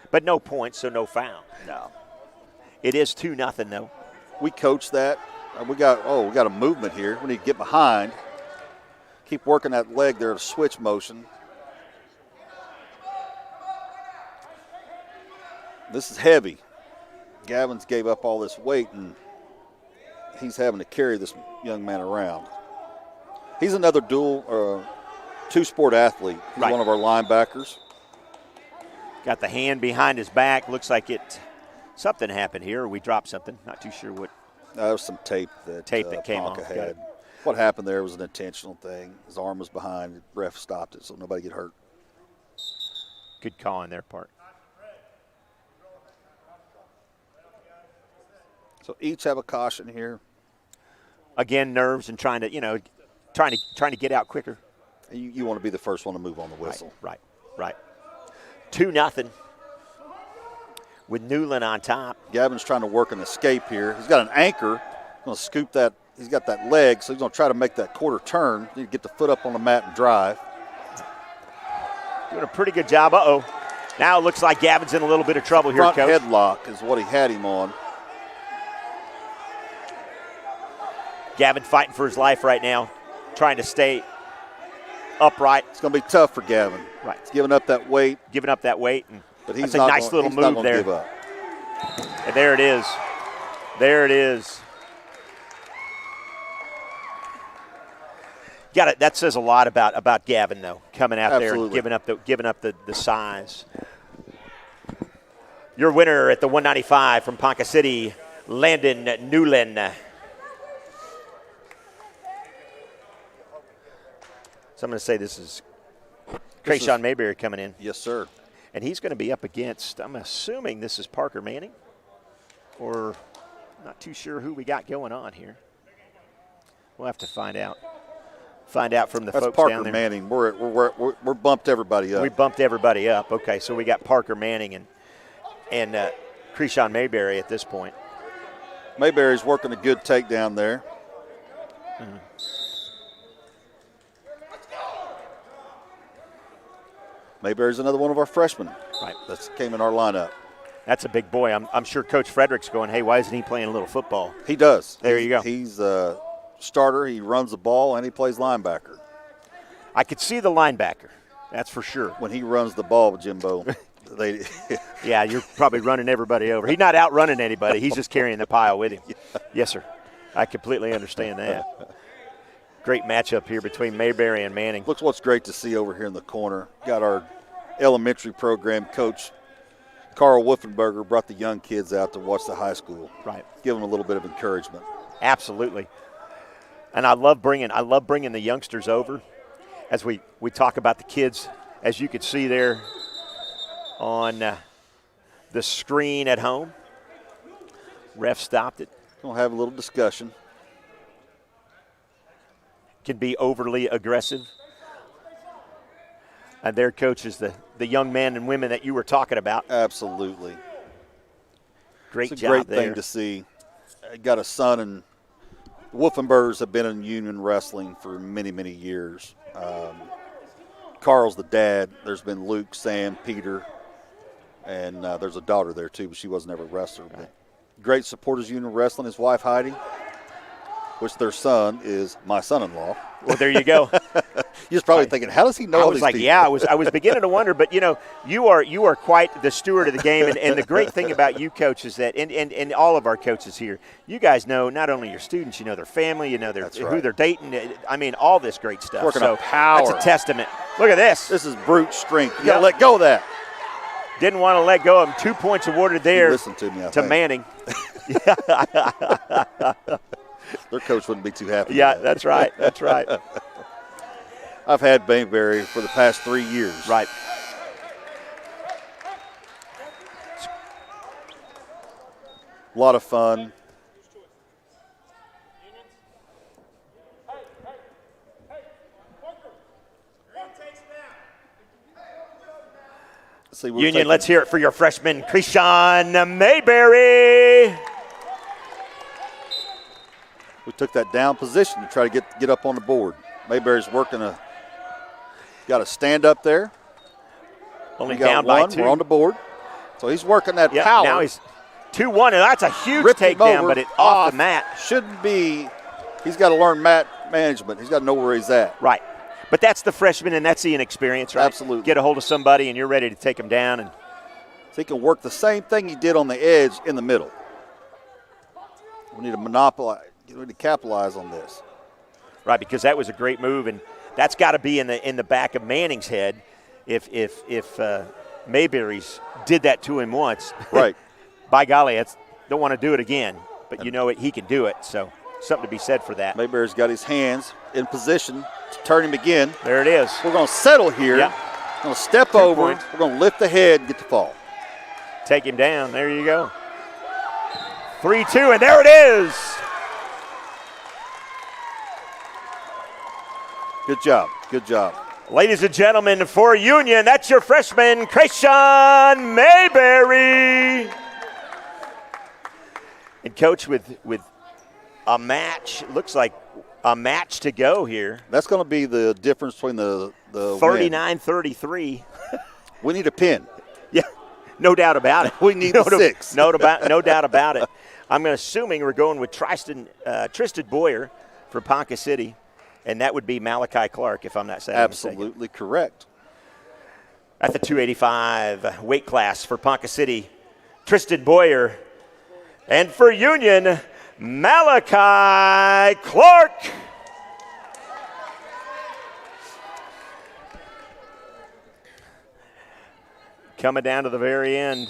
But no points, so no foul. No. It is 2-0 though. We coached that. We got a movement here. We need to get behind. Keep working that leg there, a switch motion. This is heavy. Gavin's gave up all this weight, and he's having to carry this young man around. He's another two-sport athlete. He's one of our linebackers. Got the hand behind his back. Looks like something happened here, or we dropped something. Not too sure what. There was some tape that came Ponca off. had. What happened there was an intentional thing. His arm was behind. The ref stopped it so nobody get hurt. Good call on their part. So each have a caution here. Again, nerves and trying to get out quicker. You want to be the first one to move on the whistle. Right. 2-0 with Newland on top. Gavin's trying to work an escape here. He's got an anchor. He's going to scoop that. He's got that leg, so he's going to try to make that quarter turn. Need to get the foot up on the mat and drive. Doing a pretty good job. Uh-oh. Now it looks like Gavin's in a little bit of trouble here, Front Coach. Headlock is what he had him on. Gavin fighting for his life right now, trying to stay upright. It's going to be tough for Gavin. Right. He's giving up that weight. But that's a nice little move there. Give up. And there it is. There it is. Got it. That says a lot about Gavin, though, coming out Absolutely. there and giving up the size. Your winner at the 195 from Ponca City, Landon Newland. So I'm going to say this is Krayshawn Mayberry coming in. Yes, sir. And he's going to be up against, I'm assuming this is Parker Manning, or not too sure who we got going on here. We'll have to find out. find out from the That's folks Parker down there. Manning. We're bumped everybody up. We bumped everybody up. Okay, so we got Parker Manning and Krishan Mayberry at this point. Mayberry's working a good takedown there. Mm-hmm. Mayberry's another one of our freshmen. Right. That came in our lineup. That's a big boy. I'm sure Coach Frederick's going, hey, why isn't he playing a little football? He does. There you go. He's a starter. He runs the ball, and he plays linebacker. I could see the linebacker. That's for sure. When he runs the ball, Jimbo, yeah, you're probably running everybody over. He's not outrunning anybody. He's just carrying the pile with him. Yes, sir. I completely understand that. Great matchup here between Mayberry and Manning. Looks what's great to see over here in the corner. Got our elementary program coach, Carl Wolfenberger, brought the young kids out to watch the high school. Right. Give them a little bit of encouragement. Absolutely. And I love bringing the youngsters over as we talk about the kids, as you could see there on the screen at home. Ref stopped it. We'll have a little discussion. Can be overly aggressive. And their coach is the young men and women that you were talking about. Absolutely. Great it's a job great there. thing to see. I got a son, and Wolfenbergers have been in union wrestling for many, many years. Carl's the dad. There's been Luke, Sam, Peter, and there's a daughter there too, but she wasn't ever a wrestler. Right. But great supporters union wrestling. His wife Heidi, which their son is my son-in-law. Well, there you go. You're probably thinking, how does he know all these people? Yeah, I was beginning to wonder, but you are quite the steward of the game, and the great thing about you, coach, is that, and all of our coaches here, you guys know not only your students, you know their family, you know who they're dating. I mean, all this great stuff. Working on power. That's a testament. Look at this. This is brute strength. You got to let go of that. Didn't want to let go of him. 2 points awarded there. Listen to me, Manning. Their coach wouldn't be too happy. Yeah, that's right. That's right. I've had Mayberry for the past 3 years. Right. A lot of fun. Union, let's hear it for your freshman, Krishan Mayberry. We took that down position to try to get up on the board. Mayberry's got a stand up there. Only down by 2. We're on the board. So he's working that power. Now he's 2-1, and that's a huge takedown, but it's off the mat. Shouldn't be. He's got to learn mat management. He's got to know where he's at. Right. But that's the freshman, and that's the inexperience, right? Absolutely. Get a hold of somebody, and you're ready to take him down. And so he can work the same thing he did on the edge in the middle. We need to monopolize. We need to capitalize on this. Right, because that was a great move, and that's got to be in the back of Manning's head if Mayberry's did that to him once. Right. By golly, don't want to do it again. But he can do it, so something to be said for that. Mayberry's got his hands in position to turn him again. There it is. We're going to settle here. Yeah. We're going to step 2 over. points. We're going to lift the head and get the fall. Take him down. There you go. 3-2, and there it is. Good job. Good job. Ladies and gentlemen, for Union, that's your freshman, Krishan Mayberry. And coach, with a match, looks like a match to go here. That's going to be the difference between the 39-33. We need a pin. Yeah, no doubt about it. We need 6. No doubt about it. I'm assuming we're going with Tristan Boyer for Ponca City, and that would be Malachi Clark, if I'm not saying Absolutely correct. At the 285 weight class for Ponca City, Tristan Boyer. And for Union, Malachi Clark. Coming down to the very end.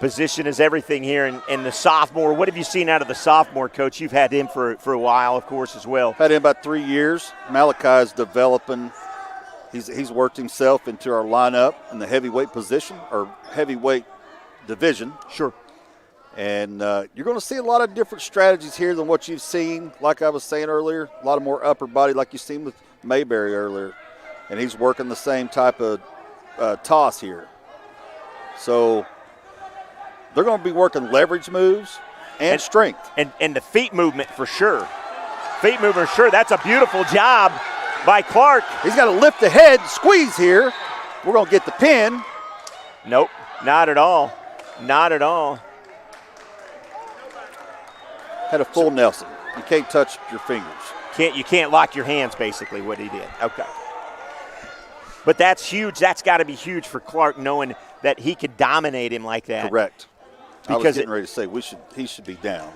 Position is everything here. And the sophomore, what have you seen out of the sophomore, Coach? You've had him for a while, of course, as well. Had him about 3 years. Malachi's developing. He's worked himself into our lineup in the heavyweight position or heavyweight division. Sure. And you're going to see a lot of different strategies here than what you've seen. Like I was saying earlier, a lot of more upper body like you've seen with Mayberry earlier. And he's working the same type of toss here. So they're going to be working leverage moves and strength. And the feet movement for sure. Feet movement for sure. That's a beautiful job by Clark. He's got to lift the head, squeeze here. We're going to get the pin. Nope, not at all. Not at all. Had a full Nelson. You can't touch your fingers. You can't lock your hands, basically, what he did. Okay. But that's huge. That's got to be huge for Clark, knowing that he could dominate him like that. Correct. Because I was getting ready to say he should be down.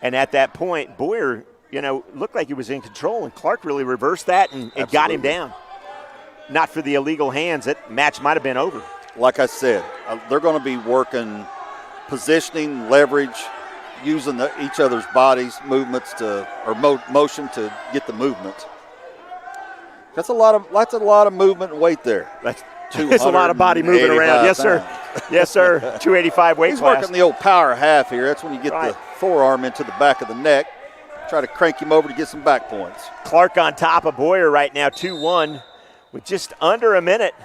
And at that point, Boyer, looked like he was in control, and Clark really reversed that and got him down. Not for the illegal hands. That match might have been over. Like I said, they're going to be working positioning, leverage, using each other's bodies, movements motion to get the movement. That's a lot of movement and weight there. That's a lot of body moving around. Yes, sir. Yes, sir. 285 weight He's class. He's working the old power half here. That's when you get the forearm into the back of the neck. Try to crank him over to get some back points. Clark on top of Boyer right now, 2-1, with just under a minute.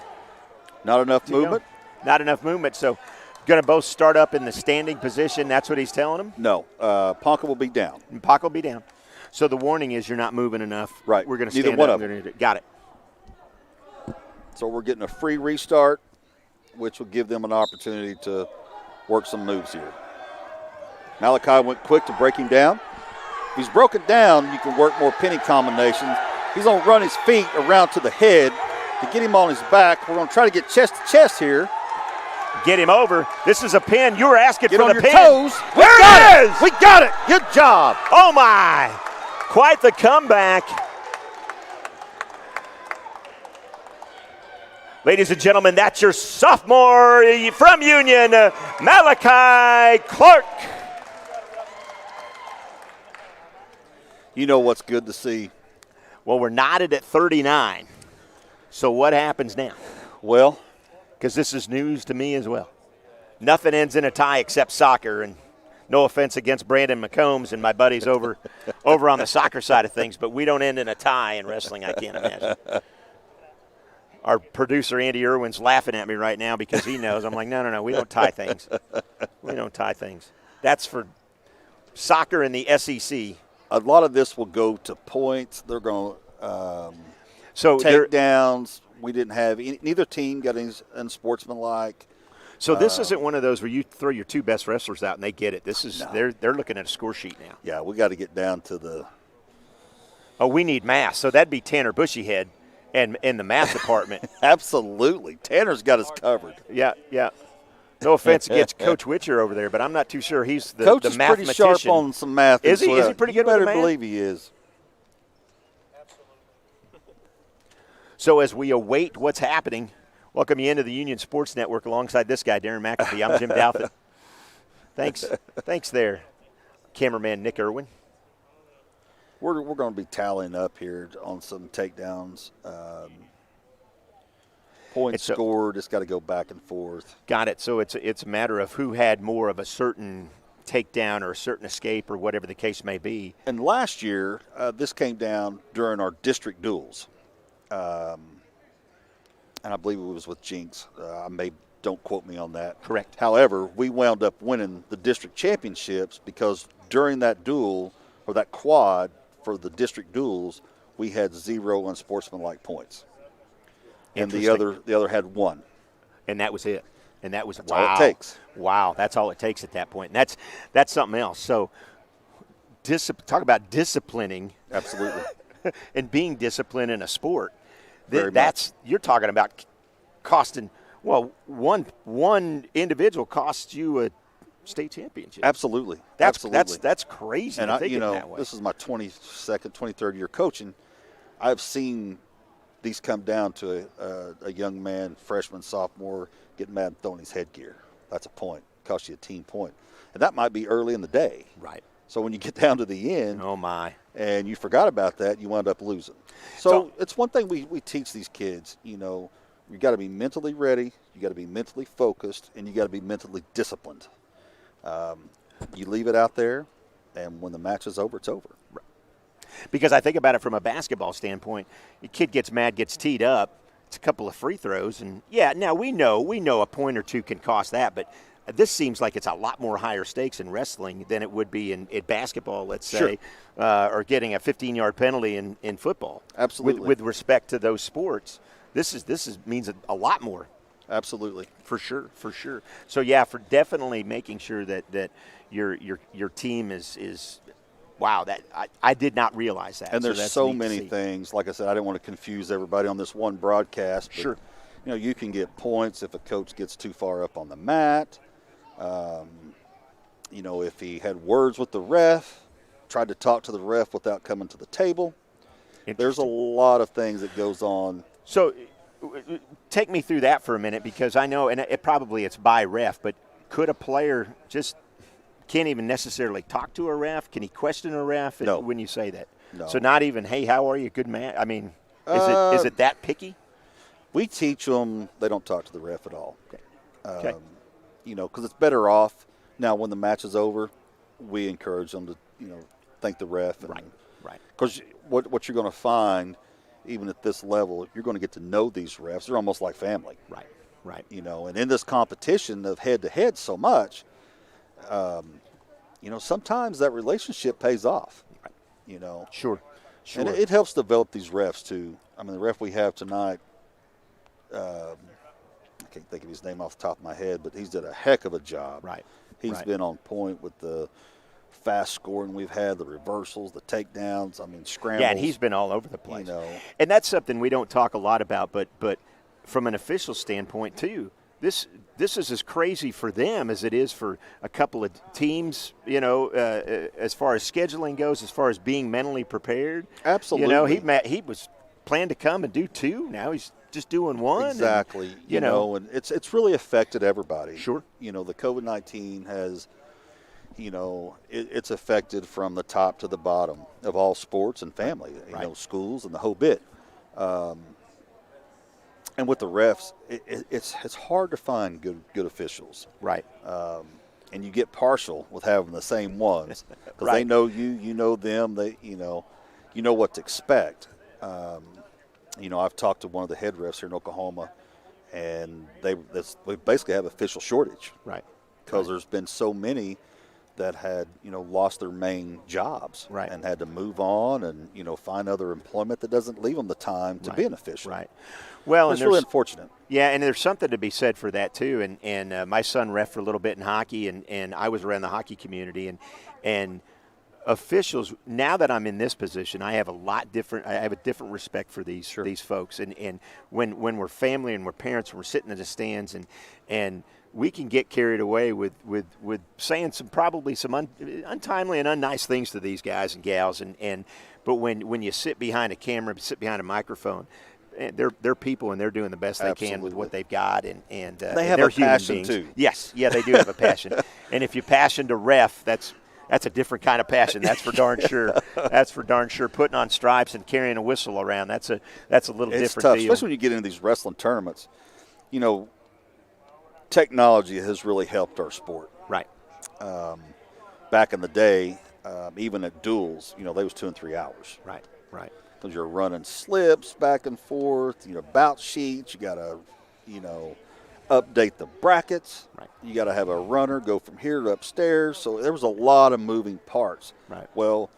Not enough movement? Not enough movement, so going to both start up in the standing position. That's what he's telling them? No. Ponca will be down. And Ponca will be down. So the warning is you're not moving enough. Right. We're going to stand Neither one up. of them. Got it. So we're getting a free restart, which will give them an opportunity to work some moves here. Malachi went quick to break him down. If he's broken down, you can work more pinning combinations. He's going to run his feet around to the head to get him on his back. We're going to try to get chest to chest here. Get him over. This is a pin. You were asking get for on the your pin. Toes. There it is. We got it. Good job. Oh, my. Quite the comeback. Ladies and gentlemen, that's your sophomore from Union, Malachi Clark. You know what's good to see? Well, we're knotted at 39. So what happens now? Well, because this is news to me as well. Nothing ends in a tie except soccer, and no offense against Brandon McCombs and my buddies over on the soccer side of things, but we don't end in a tie in wrestling, I can't imagine. Our producer, Andy Irwin's laughing at me right now because he knows. I'm like, no, we don't tie things. We don't tie things. That's for soccer in the SEC. A lot of this will go to points. They're going to takedowns. We didn't have neither team got any unsportsmanlike. So this isn't one of those where you throw your two best wrestlers out and they get it. This is they're looking at a score sheet now. Yeah, we got to get down to the. Oh, we need math. So that'd be Tanner Bushyhead and in the math department. Absolutely, Tanner's got us covered. Yeah. No offense against Coach Witcher over there, but I'm not too sure he's the Coach the is mathematician. pretty sharp on some math. Is he? Is he pretty good with the math? You better believe he is. So as we await what's happening, welcome you into the Union Sports Network alongside this guy, Darren McAfee. I'm Jim Douthit. Thanks there, cameraman Nick Irwin. We're going to be tallying up here on some takedowns. Points scored. It's got to go back and forth. Got it. So it's a matter of who had more of a certain takedown or a certain escape or whatever the case may be. And last year, this came down during our district duels. And I believe it was with Jinx. Don't quote me on that. Correct. However, we wound up winning the district championships because during that duel or that quad for the district duels, we had 0 unsportsmanlike points. And the other had 1. And that was it. And that was all it takes. Wow, that's all it takes at that point. And that's something else. So talk about disciplining. Absolutely. And being disciplined in a sport. That's you're talking about costing. Well, one individual costs you a state championship. Absolutely. That's crazy. And that way. This is my 22nd, 23rd year coaching. I've seen these come down to a young man, freshman, sophomore, getting mad and throwing his headgear. That's a point. Costs you a team point. And that might be early in the day. Right. So when you get down to the end, oh my, and you forgot about that, you wind up losing. So it's one thing we teach these kids, you got to be mentally ready, you got to be mentally focused, and you got to be mentally disciplined. You leave it out there, and when the match is over, it's over. Because I think about it from a basketball standpoint. The kid gets mad, gets teed up. It's a couple of free throws, and now we know a point or two can cost that, but this seems like it's a lot more higher stakes in wrestling than it would be in basketball, let's say, or getting a 15-yard penalty in football. Absolutely. With respect to those sports, this means a lot more. Absolutely. For sure. So for definitely making sure that your team is. Wow, that I did not realize that. And there's so many things. Like I said, I didn't want to confuse everybody on this one broadcast. But, sure. You can get points if a coach gets too far up on the mat. If he had words with the ref, tried to talk to the ref without coming to the table. There's a lot of things that goes on. So take me through that for a minute, because I know, and it's by ref, but could a player just can't even necessarily talk to a ref? Can he question a ref when you say that? No. So not even, hey, how are you? Good man. I mean, is it that picky? We teach them they don't talk to the ref at all. Okay. Because it's better off. Now, when the match is over, we encourage them to, thank the ref. And, right. Because what you're going to find, even at this level, you're going to get to know these refs. They're almost like family. Right. And in this competition of head-to-head so much, sometimes that relationship pays off. Right. Sure. And it helps develop these refs, too. I mean, the ref we have tonight, I can't think of his name off the top of my head, but he's did a heck of a job. Right. He's been on point with the fast scoring we've had, the reversals, the takedowns, scrambles. Yeah, and he's been all over the place. And that's something we don't talk a lot about, but from an official standpoint, too, this is as crazy for them as it is for a couple of teams, as far as scheduling goes, as far as being mentally prepared. Absolutely. He was planned to come and do two. Now he's just doing one. Exactly. And it's really affected everybody. Sure. The COVID-19 has, it's affected from the top to the bottom of all sports and family, schools and the whole bit. And with the refs, it's hard to find good officials. Right. And you get partial with having the same ones because they know you know them. They you know what to expect. I've talked to one of the head refs here in Oklahoma, and we basically have official shortage. Right. Because there's been so many that had lost their main jobs. Right. And had to move on and find other employment that doesn't leave them the time to be an official. Right. Well, it's really unfortunate. Yeah, and there's something to be said for that too. And my son ref for a little bit in hockey, and I was around the hockey community, and officials. Now that I'm in this position, I have a different respect for these folks. And when we're family and we're parents, and we're sitting in the stands, and we can get carried away with saying probably some untimely and unnice things to these guys and gals. But when you sit behind a camera, sit behind a microphone, they're people, and they're doing the best they can with what they've got, and they have they're a passion too. Yes, they do have a passion. And if you passion to ref, that's a different kind of passion. That's for darn sure. That's for darn sure. Putting on stripes and carrying a whistle around, that's a little it's different tough, deal. especially when you get into these wrestling tournaments. Technology has really helped our sport. Right. Back in the day, even at duels, they was 2 and 3 hours. Right. Because you're running slips back and forth, bout sheets. You got to, update the brackets. Right. You got to have a runner go from here to upstairs. So there was a lot of moving parts. Right. Well,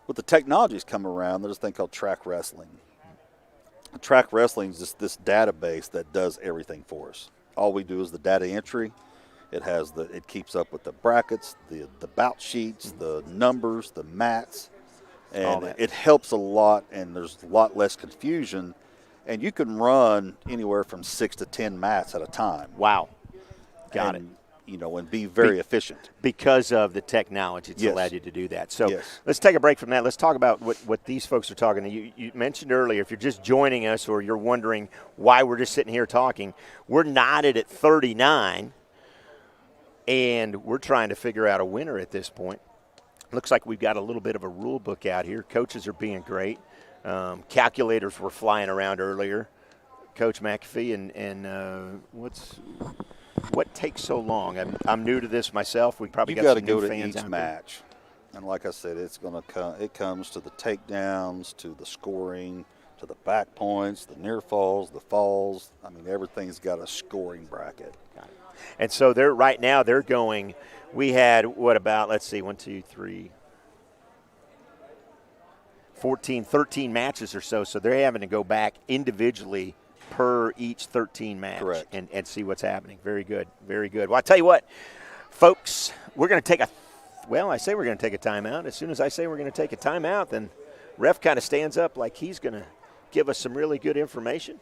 with the technologies come around, there's a thing called track wrestling. Track wrestling is just this database that does everything for us. All we do is the data entry. It keeps up with the brackets, the bout sheets, the numbers, the mats. And it helps a lot, and there's a lot less confusion. And you can run anywhere from 6 to 10 mats at a time. Wow. Got it. And be very efficient. Because of the technology, it's allowed you to do that. So Yes. let's take a break from that. Let's talk about what these folks are talking. You mentioned earlier, if you're just joining us or you're wondering why we're just sitting here talking, we're knotted at 39, and we're trying to figure out a winner at this point. Looks like we've got a little bit of a rule book out here. Coaches are being great. Calculators were flying around earlier. Coach McAfee and what's what takes so long? I'm new to this myself. We probably You got got to some go new to fans each out match, and like I said, it's going to come. It comes to the takedowns, to the scoring, to the back points, the near falls, the falls. I mean, everything's got a scoring bracket. there. And so right now they're going. We had what about? Let's see, 1, 2, 3. 14, 13 matches or so. So they're having to go back individually per each 13 match. Correct. And see what's happening. Very good. Very good. Well, I tell you what, folks, we're going to take I say we're going to take a timeout. As soon as I say we're going to take a timeout, then ref kind of stands up like he's going to give us some really good information.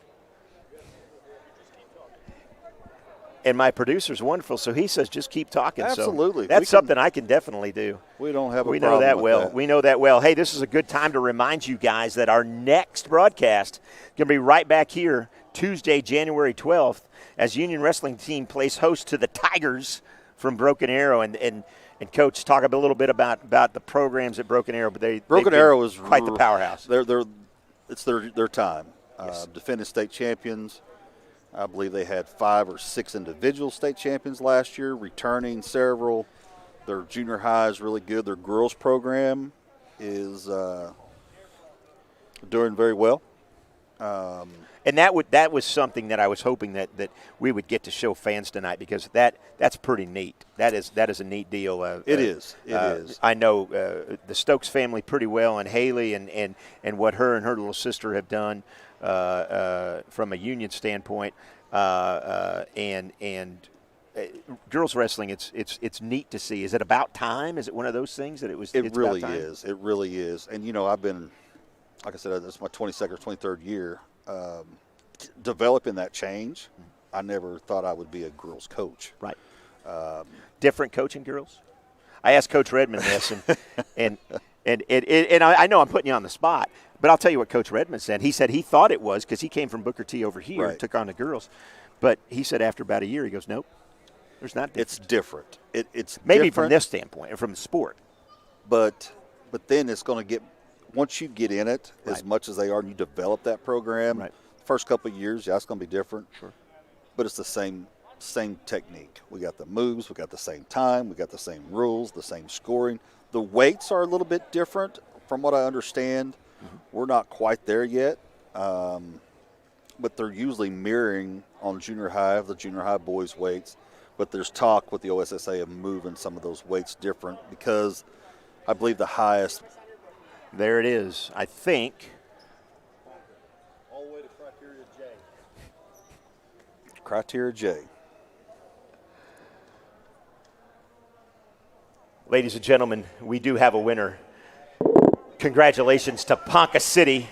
And my producer's wonderful, so he says just keep talking. Absolutely. So that's something I can definitely do. We don't have a We problem know that with well. that. We know that well. Hey, this is a good time to remind you guys that our next broadcast is going to be right back here Tuesday, January 12th, as Union Wrestling Team plays host to the Tigers from Broken Arrow. And Coach, talk a little bit about the programs at Broken Arrow. But Broken Arrow is quite the powerhouse. It's their time. Yes. Defending state champions. I believe they had 5 or 6 individual state champions last year, returning several. Their junior high is really good. Their girls program is doing very well. And that was something that I was hoping that we would get to show fans tonight, because that's pretty neat. That is a neat deal. It is. I know the Stokes family pretty well, and Haley and what her and her little sister have done from a Union standpoint, and girls wrestling. It's neat to see. Is it about time? Is it one of those things that it's really about time? is. It really is. And I've been, like I said, this is my 22nd or 23rd year. Developing that change, I never thought I would be a girls coach. Right. Different coaching girls. I asked Coach Redmond this, and I know I'm putting you on the spot, but I'll tell you what Coach Redmond said. He said he thought it was because he came from Booker T over here and took on the girls, but he said after about a year, he goes, nope, there's not. It's different. It's maybe different, from this standpoint and from the sport, but then it's going to get. Once you get in it, Right. as much as they are, and you develop that program, Right. first couple of years, it's going to be different. Sure. But it's the same technique. We got the moves, we got the same time, we got the same rules, the same scoring. The weights are a little bit different from what I understand. Mm-hmm. We're not quite there yet, but they're usually mirroring on junior high, the junior high boys' weights. But there's talk with the OSSA of moving some of those weights different, because I believe the highest. There it is. I think. All the way to Criteria J. Criteria J. Ladies and gentlemen, we do have a winner. Congratulations to Ponca City.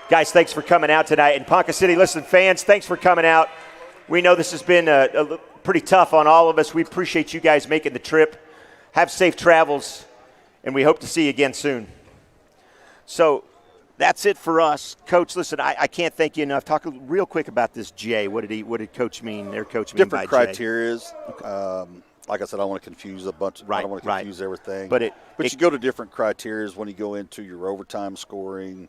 Guys, thanks for coming out tonight. And Ponca City, listen, fans, thanks for coming out. We know this has been pretty tough on all of us. We appreciate you guys making the trip. Have safe travels, and we hope to see you again soon. So that's it for us. Coach, listen, I can't thank you enough. Talk real quick about this J. What did Coach mean? Their coach mean Different by J? criterias. Like I said, I don't want to confuse a bunch. I don't want to confuse everything. But you go to different criterias when you go into your overtime scoring,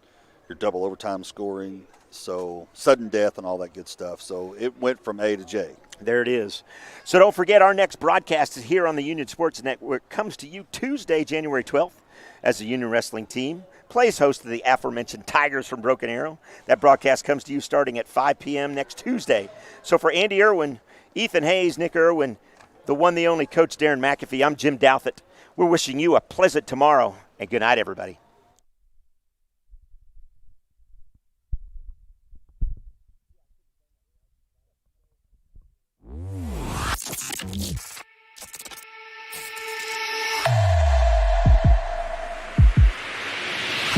your double overtime scoring, so sudden death and all that good stuff. So it went from A to J. There it is. So don't forget, our next broadcast is here on the Union Sports Network. Comes to you Tuesday, January 12th, as the Union Wrestling Team plays host to the aforementioned Tigers from Broken Arrow. That broadcast comes to you starting at 5 p.m. next Tuesday. So for Andy Irwin, Ethan Hayes, Nick Irwin, the one, the only Coach Darren McAfee, I'm Jim Douthit. We're wishing you a pleasant tomorrow, and good night, everybody.